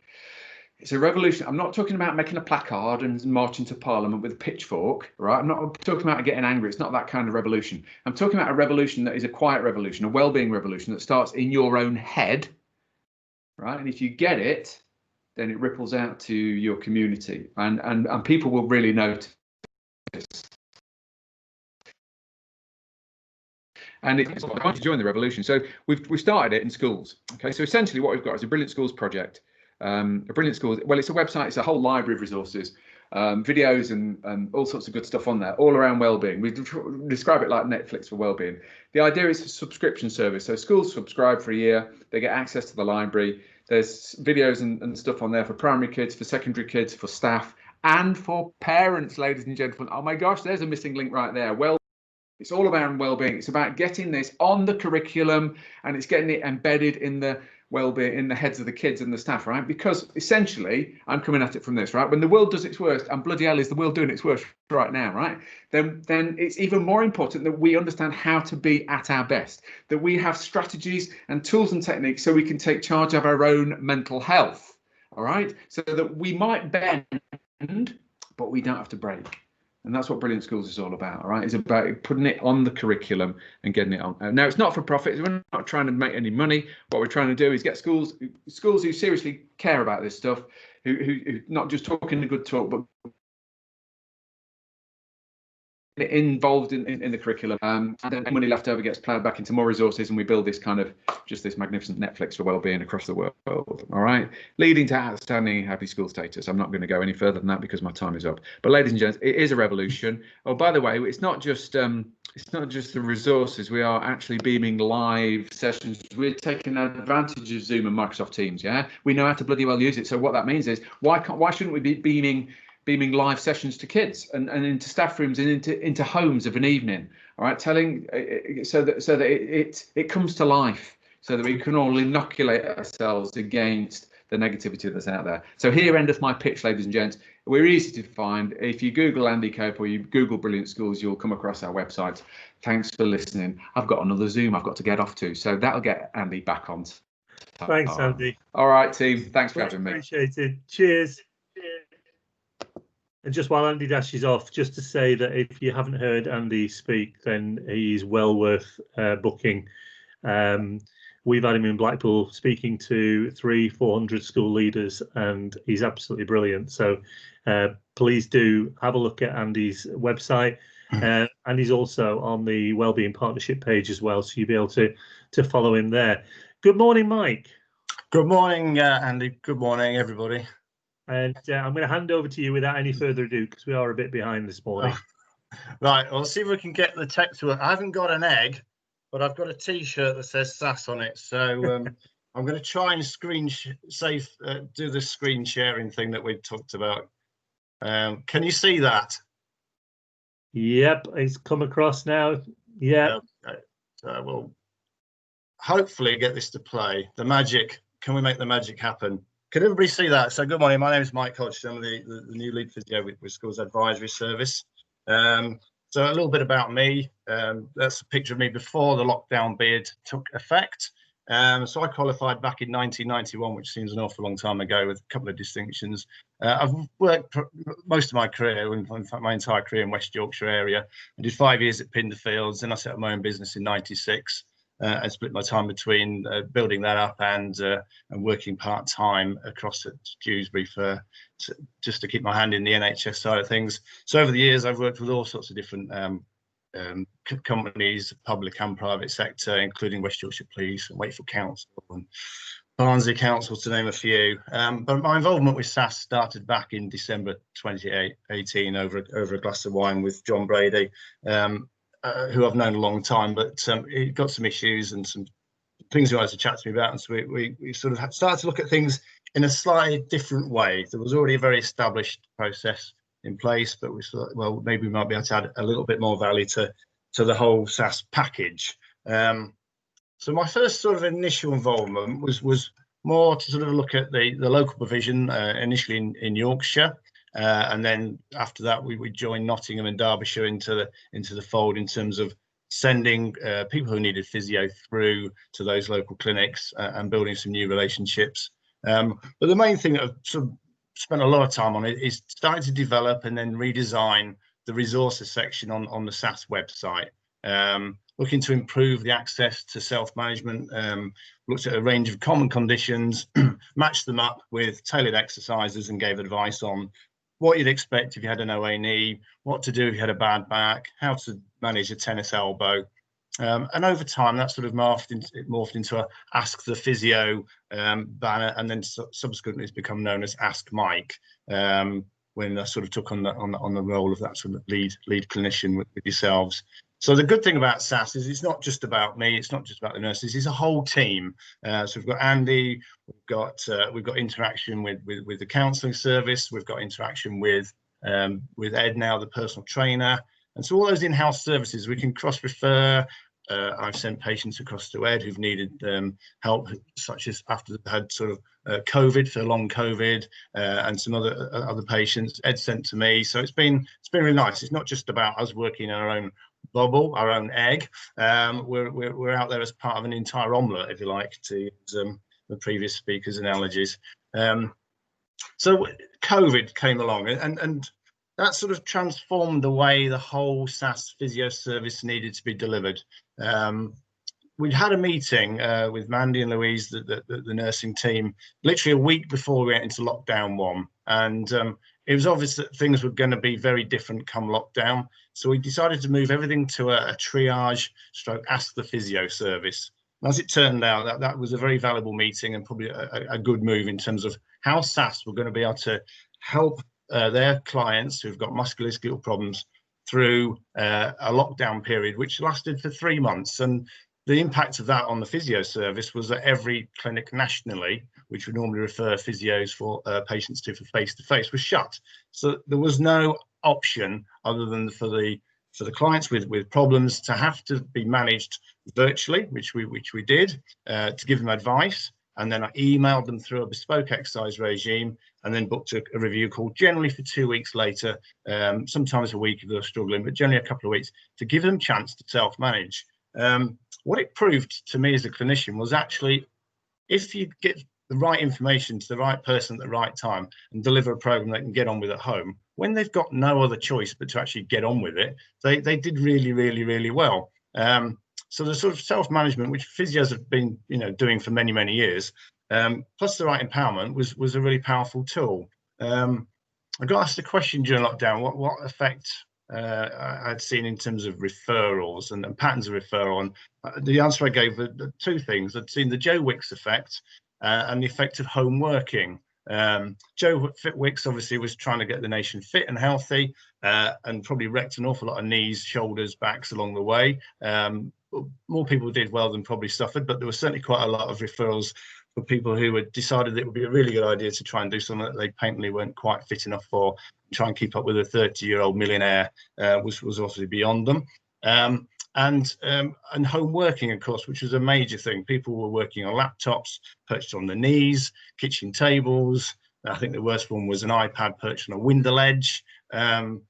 It's a revolution. I'm not talking about making a placard and marching to Parliament with a pitchfork, right? I'm not talking about getting angry. It's not that kind of revolution. I'm talking about a revolution that is a quiet revolution, a well-being revolution that starts in your own head, right? And if you get it, then it ripples out to your community, and people will really notice. And it's time to join the revolution. So we've started it in schools. Okay, so essentially what we've got is a Brilliant Schools project. A Brilliant Schools, well, it's a website, it's a whole library of resources, videos and all sorts of good stuff on there, all around wellbeing. We describe it like Netflix for wellbeing. The idea is a subscription service. So schools subscribe for a year, they get access to the library. There's videos and stuff on there for primary kids, for secondary kids, for staff, and for parents, ladies and gentlemen. Oh my gosh, there's a missing link right there. Well, it's all about well-being. It's about getting this on the curriculum, and it's getting it embedded in the well-being, in the heads of the kids and the staff, right? Because essentially, I'm coming at it from this, right? When the world does its worst, and bloody hell is the world doing its worst right now, right? Then it's even more important that we understand how to be at our best, that we have strategies and tools and techniques so we can take charge of our own mental health, all right? So that we might bend, but we don't have to break. And that's what Brilliant Schools is all about, all right? It's about putting it on the curriculum and getting it on. Now, it's not for profit. We're not trying to make any money. What we're trying to do is get schools who seriously care about this stuff, who not just talking a good talk, but involved in the curriculum, and then money left over gets ploughed back into more resources, and we build this kind of just this magnificent Netflix for wellbeing across the world. All right, leading to outstanding happy school status. I'm not going to go any further than that because my time is up. But ladies and gents, it is a revolution. Oh, by the way, it's not just the resources. We are actually beaming live sessions. We're taking advantage of Zoom and Microsoft Teams. Yeah, we know how to bloody well use it. So what that means is why shouldn't we be beaming live sessions to kids and into staff rooms and into homes of an evening, all right, telling so that it comes to life, so that we can all inoculate ourselves against the negativity that's out there. So here endeth my pitch, ladies and gents. We're easy to find. If you Google Andy Cope or you Google Brilliant Schools, you'll come across our website. Thanks for listening. I've got another Zoom I've got to get off to, so that'll get Andy back on. Thanks, Andy. All right, team. Thanks for having me. Appreciated. Cheers. And just while Andy dashes off, just to say that if you haven't heard Andy speak, then he's well worth booking. We've had him in Blackpool speaking to 300-400 school leaders, and he's absolutely brilliant. So please do have a look at Andy's website. And he's also on the Wellbeing Partnership page as well, so you'll be able to follow him there. Good morning, Mike. Good morning, Andy. Good morning, everybody. And I'm going to hand over to you without any further ado, because we are a bit behind this morning. Right, well, see if we can get the text to work. I haven't got an egg, but I've got a T-shirt that says SAS on it. So I'm going to try and do the screen sharing thing that we've talked about. Can you see that? Yep, it's come across now. Yeah. Okay. So we'll hopefully get this to play. The magic. Can we make the magic happen? Can everybody see that? So good morning, my name is Mike Hodgson. I'm the new lead physio with Schools Advisory Service. So a little bit about me. That's a picture of me before the lockdown beard took effect. So I qualified back in 1991, which seems an awful long time ago, with a couple of distinctions. I've worked most of my career, in fact my entire career, in West Yorkshire area. I did 5 years at Pinderfields, then I set up my own business in '96 and split my time between building that up and working part-time across at Dewsbury just to keep my hand in the NHS side of things. So over the years, I've worked with all sorts of different companies, public and private sector, including West Yorkshire Police and Wakefield Council and Barnsley Council, to name a few. But my involvement with SAS started back in December 2018 over a glass of wine with John Brady, who I've known a long time, but he got some issues and some things he wanted to chat to me about. And so we sort of started to look at things in a slightly different way. There was already a very established process in place, but we thought, well, maybe we might be able to add a little bit more value to the whole SAS package. So my first sort of initial involvement was more to sort of look at the local provision, initially in Yorkshire, and then after that we joined Nottingham and Derbyshire into the fold in terms of sending people who needed physio through to those local clinics and building some new relationships. But the main thing that I've sort of spent a lot of time on it is starting to develop and then redesign the resources section on the SAS website, looking to improve the access to self-management, looked at a range of common conditions, matched them up with tailored exercises and gave advice on what you'd expect if you had an OA knee, what to do if you had a bad back, how to manage a tennis elbow. And over time, that sort of morphed into a Ask the Physio banner, and then subsequently it's become known as Ask Mike, when I sort of took on the role of that sort of lead clinician with yourselves. So the good thing about SAS is it's not just about me, it's not just about the nurses, it's a whole team. So we've got Andy, we've got interaction with the counselling service, we've got interaction with Ed now, the personal trainer. And so all those in-house services, we can cross-refer. I've sent patients across to Ed who've needed help, such as after they've had sort of COVID, for long COVID, and some other patients. Ed sent to me, so it's been really nice. It's not just about us working in our own bubble, our own egg. We're out there as part of an entire omelette, if you like, to use the previous speaker's analogies. So COVID came along, and that sort of transformed the way the whole SAS physio service needed to be delivered. We'd had a meeting with Mandy and Louise, the nursing team, literally a week before we went into lockdown 1. And it was obvious that things were going to be very different come lockdown. So we decided to move everything to a triage / Ask the Physio service. And as it turned out, that was a very valuable meeting and probably a good move in terms of how SAS were going to be able to help their clients who've got musculoskeletal problems through a lockdown period, which lasted for 3 months. And the impact of that on the physio service was that every clinic nationally, which would normally refer physios for patients to for face-to-face, was shut. So there was no option other than for the clients with problems to have to be managed virtually, which we did, to give them advice. And then I emailed them through a bespoke exercise regime, and then booked a review call, generally for 2 weeks later, sometimes a week if they're struggling, but generally a couple of weeks, to give them a chance to self-manage. What it proved to me as a clinician was actually, if you get the right information to the right person at the right time and deliver a program they can get on with at home, when they've got no other choice but to actually get on with it, they did really, really, really well. So the sort of self-management, which physios have been, doing for many, many years, plus the right empowerment was a really powerful tool. I got asked a question during lockdown, what effect I'd seen in terms of referrals and patterns of referral. And the answer I gave were 2 things. I'd seen the Joe Wicks effect and the effect of home working. Joe Wicks obviously was trying to get the nation fit and healthy, and probably wrecked an awful lot of knees, shoulders, backs along the way. More people did well than probably suffered, but there was certainly quite a lot of referrals for people who had decided it would be a really good idea to try and do something that they patently weren't quite fit enough for. Try and keep up with a 30-year-old millionaire was obviously beyond them. And home working, of course, which was a major thing. People were working on laptops, perched on their knees, kitchen tables. I think the worst one was an iPad perched on a window ledge. The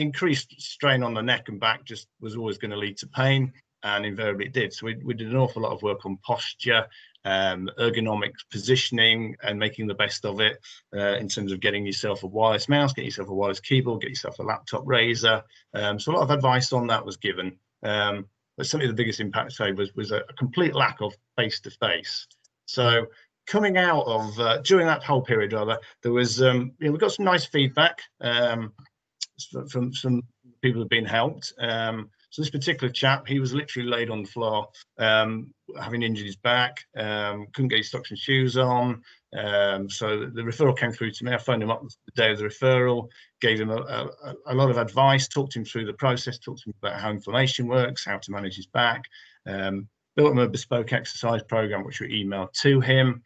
increased strain on the neck and back just was always going to lead to pain. and invariably it did. So we did an awful lot of work on posture, ergonomic positioning, and making the best of it in terms of getting yourself a wireless mouse, get yourself a wireless keyboard, get yourself a laptop razor. So a lot of advice on that was given. But certainly the biggest impact, say, was a complete lack of face-to-face. So coming out of during that whole period, rather, there was we got some nice feedback from some people who've been helped. So this particular chap, he was literally laid on the floor, having injured his back, couldn't get his socks and shoes on. So the referral came through to me. I phoned him up the day of the referral, gave him a lot of advice, talked him through the process, talked to him about how inflammation works, how to manage his back, built him a bespoke exercise program, which we emailed to him,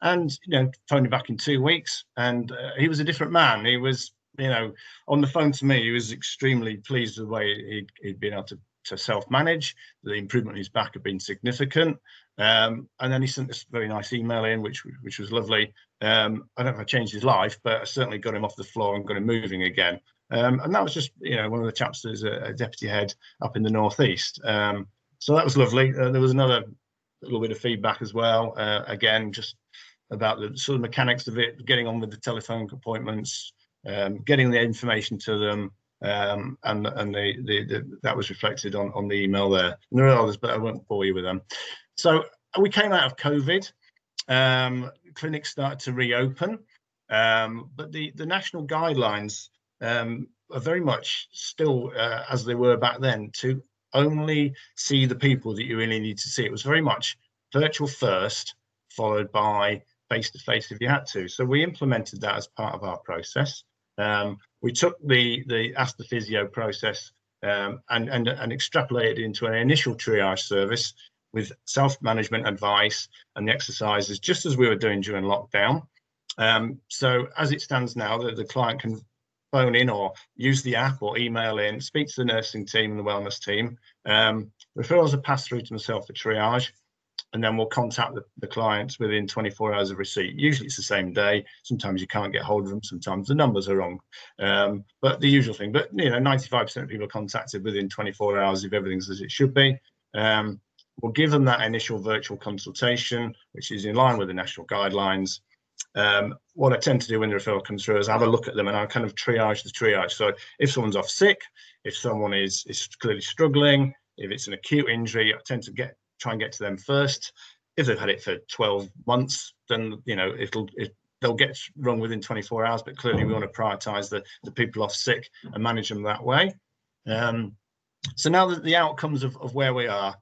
and phoned him back in 2 weeks, and he was a different man. He was, on the phone to me, he was extremely pleased with the way he'd been able to self-manage. The improvement in his back had been significant. And then he sent this very nice email in, which was lovely. I don't know if I changed his life, but I certainly got him off the floor and got him moving again. And that was just, one of the chaps that's a deputy head up in the northeast. So that was lovely. There was another little bit of feedback as well. Again, just about the sort of mechanics of it, getting on with the telephone appointments, getting the information to them, and that was reflected on the email there. And there are others, but I won't bore you with them. So we came out of COVID. Clinics started to reopen, but the national guidelines are very much still as they were back then, to only see the people that you really need to see. It was very much virtual first, followed by face-to-face if you had to. So we implemented that as part of our process. We took the Ask the Physio process and extrapolated into an initial triage service with self-management advice and the exercises, just as we were doing during lockdown. So as it stands now, the client can phone in or use the app or email in, speak to the nursing team and the wellness team. Referrals are passed through to myself for triage, and then we'll contact the clients within 24 hours of receipt. Usually it's the same day. Sometimes you can't get hold of them. Sometimes the numbers are wrong, but the usual thing. But 95% of people are contacted within 24 hours if everything's as it should be. We'll give them that initial virtual consultation, which is in line with the national guidelines. What I tend to do when the referral comes through is have a look at them, and I kind of triage the triage. So if someone's off sick, if someone is clearly struggling, if it's an acute injury, I tend to try and get to them first. If they've had it for 12 months, then they'll get wrong within 24 hours, but clearly we want to prioritize the people off sick and manage them that way. So now that the outcomes of where we are,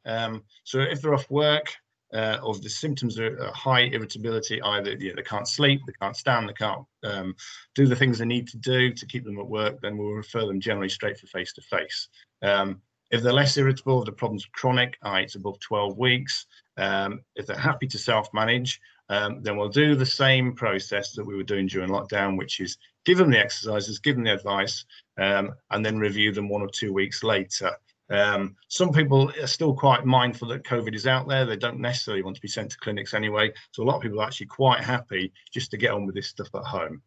so if they're off work, or the symptoms are high irritability, either they can't sleep, they can't stand, they can't do the things they need to do to keep them at work, then we'll refer them generally straight for face-to-face. If they're less irritable, if the problem's chronic, i.e. it's above 12 weeks, if they're happy to self-manage, then we'll do the same process that we were doing during lockdown, which is give them the exercises, give them the advice, and then review them 1 or 2 weeks later. Some people are still quite mindful that COVID is out there. They don't necessarily want to be sent to clinics anyway. So a lot of people are actually quite happy just to get on with this stuff at home.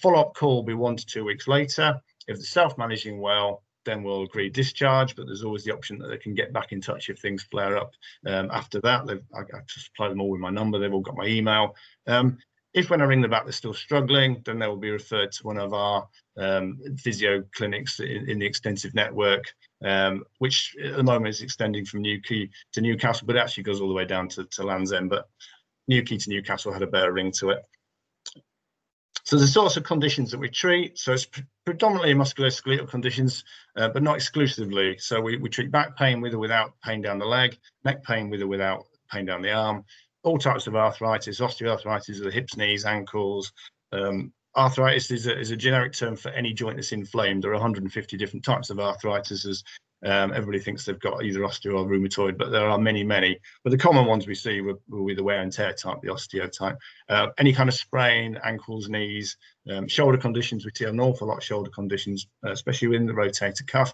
Follow-up call will be 1 to 2 weeks later. If they're self-managing well, then we'll agree discharge, but there's always the option that they can get back in touch if things flare up. After that, I just supply them all with my number. They've all got my email. If when I ring them back they're still struggling, then they will be referred to one of our physio clinics in the extensive network, which at the moment is extending from Newquay to Newcastle, but it actually goes all the way down to Land's End. But Newquay to Newcastle had a better ring to it. So the sorts of conditions that we treat, so it's predominantly musculoskeletal conditions, but not exclusively. So we treat back pain with or without pain down the leg, neck pain with or without pain down the arm, all types of arthritis, osteoarthritis of the hips, knees, ankles. Arthritis is a generic term for any joint that's inflamed. There are 150 different types of arthritis. Everybody thinks they've got either osteo or rheumatoid, but there are many. But the common ones we see will be the wear and tear type, the osteo type. Any kind of sprain, ankles, knees, shoulder conditions. We see an awful lot of shoulder conditions, especially in the rotator cuff,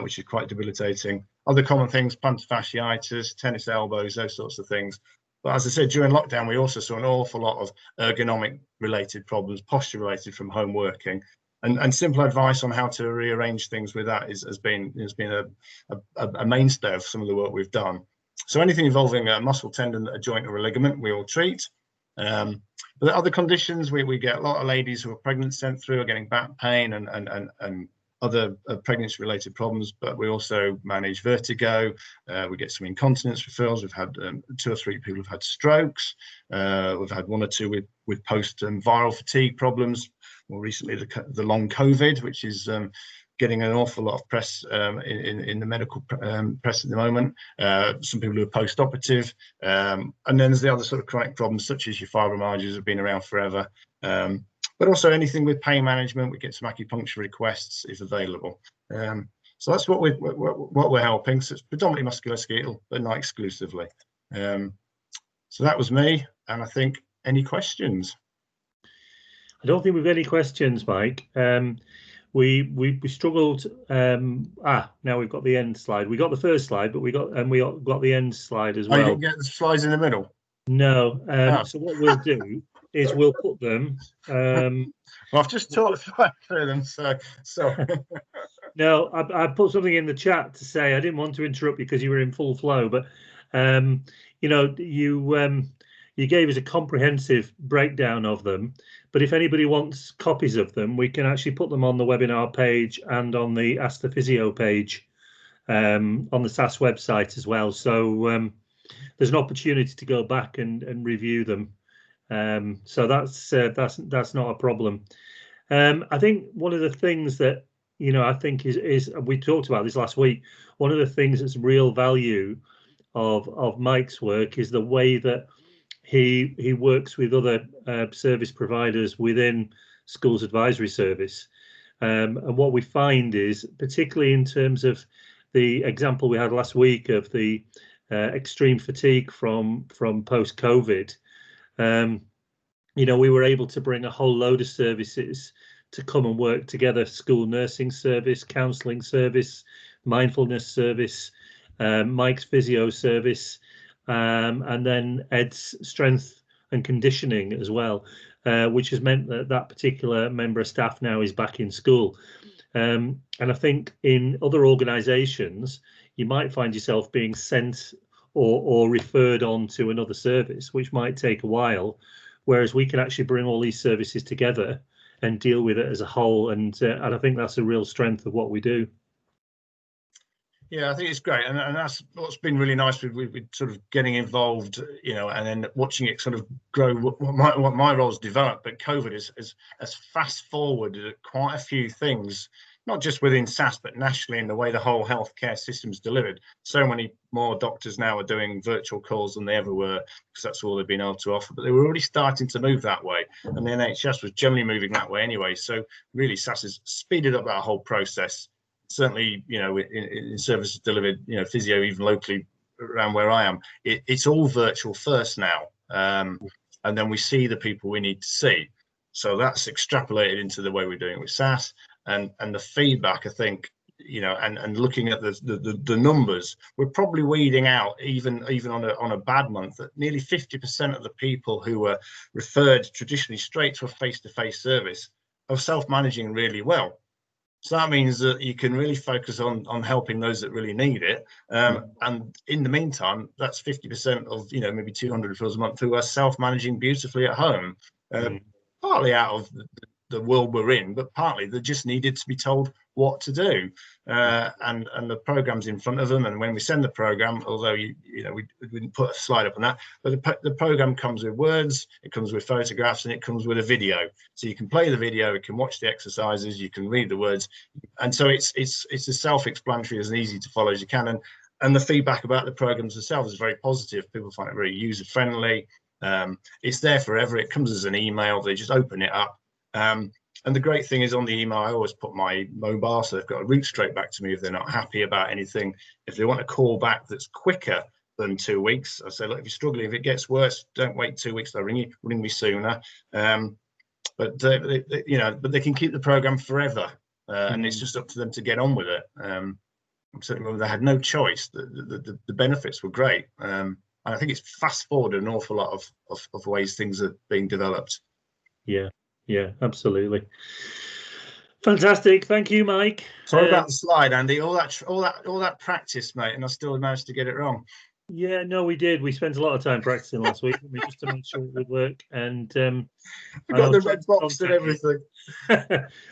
which is quite debilitating. Other common things, plantar fasciitis, tennis elbows, those sorts of things. But as I said, during lockdown, we also saw an awful lot of ergonomic related problems, posture related from home working. And simple advice on how to rearrange things with that has been a mainstay of some of the work we've done. So anything involving a muscle, tendon, a joint, or a ligament, we will treat. But other conditions, we get a lot of ladies who are pregnant sent through are getting back pain and other pregnancy-related problems, but we also manage vertigo. We get some incontinence referrals. We've had 2 or 3 people who've had strokes. We've had 1 or 2 with post-viral fatigue problems. More recently, the long COVID, which is getting an awful lot of press in the medical press at the moment. Some people who are post-operative. And then there's the other sort of chronic problems, such as your fibromyalgias have been around forever. But also anything with pain management, we get some acupuncture requests if available. So that's what we're helping. So it's predominantly musculoskeletal, but not exclusively. So that was me. And I think, any questions? I don't think we've got any questions, Mike. We struggled. Now we've got the end slide. We got the first slide, but we got the end slide as well. You didn't get the slides in the middle? No. So what we'll do is we'll put them. Well, I've just talked through them, so. No, I put something in the chat to say I didn't want to interrupt you because you were in full flow, but you gave us a comprehensive breakdown of them. But if anybody wants copies of them, we can actually put them on the webinar page and on the Ask the Physio page on the SAS website as well. So there's an opportunity to go back and review them. So that's not a problem. I think one of the things that I think is we talked about this last week. One of the things that's real value of Mike's work is the way that he works with other service providers within Schools Advisory Service. And what we find is, particularly in terms of the example we had last week of the extreme fatigue from post-COVID, we were able to bring a whole load of services to come and work together: school nursing service, counselling service, mindfulness service, Mike's physio service, and then Ed's strength and conditioning as well, which has meant that particular member of staff now is back in school. And I think in other organisations, you might find yourself being sent or referred on to another service, which might take a while, whereas we can actually bring all these services together and deal with it as a whole. And I think that's a real strength of what we do. Yeah, I think it's great, and that's what's been really nice with sort of getting involved, and then watching it sort of grow. What my role's developed, but COVID has fast forwarded quite a few things, not just within SAS, but nationally in the way the whole healthcare system's delivered. So many more doctors now are doing virtual calls than they ever were, because that's all they've been able to offer. But they were already starting to move that way, and the NHS was generally moving that way anyway. So really, SAS has speeded up that whole process. Certainly, in services delivered, physio, even locally around where I am, it's all virtual first now. And then we see the people we need to see. So that's extrapolated into the way we're doing it with SAS, and the feedback, I think, and looking at the numbers, we're probably weeding out, even on a bad month, that nearly 50% of the people who were referred traditionally straight to a face-to-face service are self-managing really well. So that means that you can really focus on helping those that really need it. And in the meantime, that's 50% of, maybe 200 referrals a month who are self-managing beautifully at home, partly out of the world we're in, but partly they just needed to be told what to do. And the program's in front of them. And when we send the program, although we didn't put a slide up on that, but the program comes with words, it comes with photographs, and it comes with a video. So you can play the video, you can watch the exercises, you can read the words, and so it's as self-explanatory as easy to follow as you can. And the feedback about the programs themselves is very positive. People find it very user-friendly. It's there forever. It comes as an email. They just open it up. And the great thing is, on the email, I always put my mobile, so they've got a route straight back to me if they're not happy about anything. If they want a call back that's quicker than 2 weeks, I say, look, if you're struggling, if it gets worse, don't wait 2 weeks. They'll ring me sooner. But they can keep the program forever, and it's just up to them to get on with it. Certainly, they had no choice. The benefits were great, and I think it's fast forwarded an awful lot of ways things are being developed. Yeah, absolutely. Fantastic. Thank you, Mike. Sorry about the slide, Andy. All that practice, mate, and I still managed to get it wrong. Yeah, no, we did. We spent a lot of time practicing last week, just to make sure it would work. And I got the red box and everything.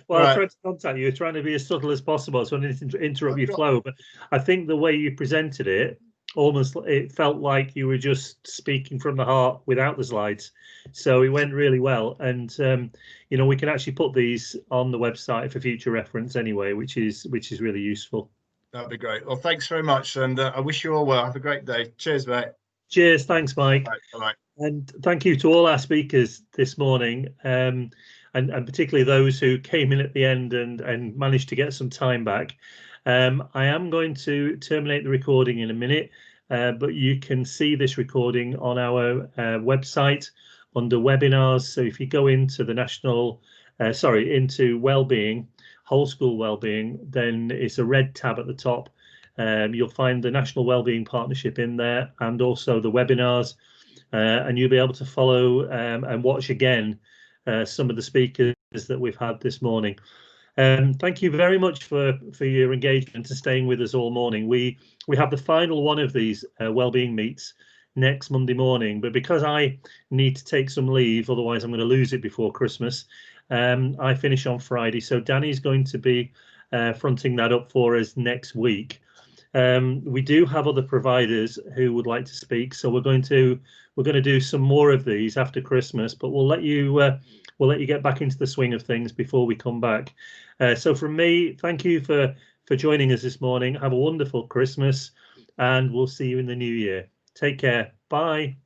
Well, I tried to contact you, trying to be as subtle as possible, so I didn't interrupt your flow. But I think the way you presented it, it felt like you were just speaking from the heart without the slides. So it went really well. And we can actually put these on the website for future reference anyway, which is really useful. That'd be great. Well, thanks very much, and I wish you all well. Have a great day. Cheers, mate. Cheers. Thanks, Mike. Bye. And thank you to all our speakers this morning, and particularly those who came in at the end and managed to get some time back. I am going to terminate the recording in a minute, but you can see this recording on our website under webinars. So if you go into the into Wellbeing, Whole School Wellbeing, then it's a red tab at the top. You'll find the National Wellbeing Partnership in there, and also the webinars, and you'll be able to follow and watch again some of the speakers that we've had this morning. Thank you very much for your engagement and staying with us all morning. We have the final one of these wellbeing meets next Monday morning, but because I need to take some leave, otherwise I'm going to lose it before Christmas, I finish on Friday. So Danny's going to be fronting that up for us next week. We do have other providers who would like to speak, so we're going to do some more of these after Christmas, but we'll let you get back into the swing of things before we come back. So from me, thank you for joining us this morning. Have a wonderful Christmas, and we'll see you in the new year. Take care. Bye.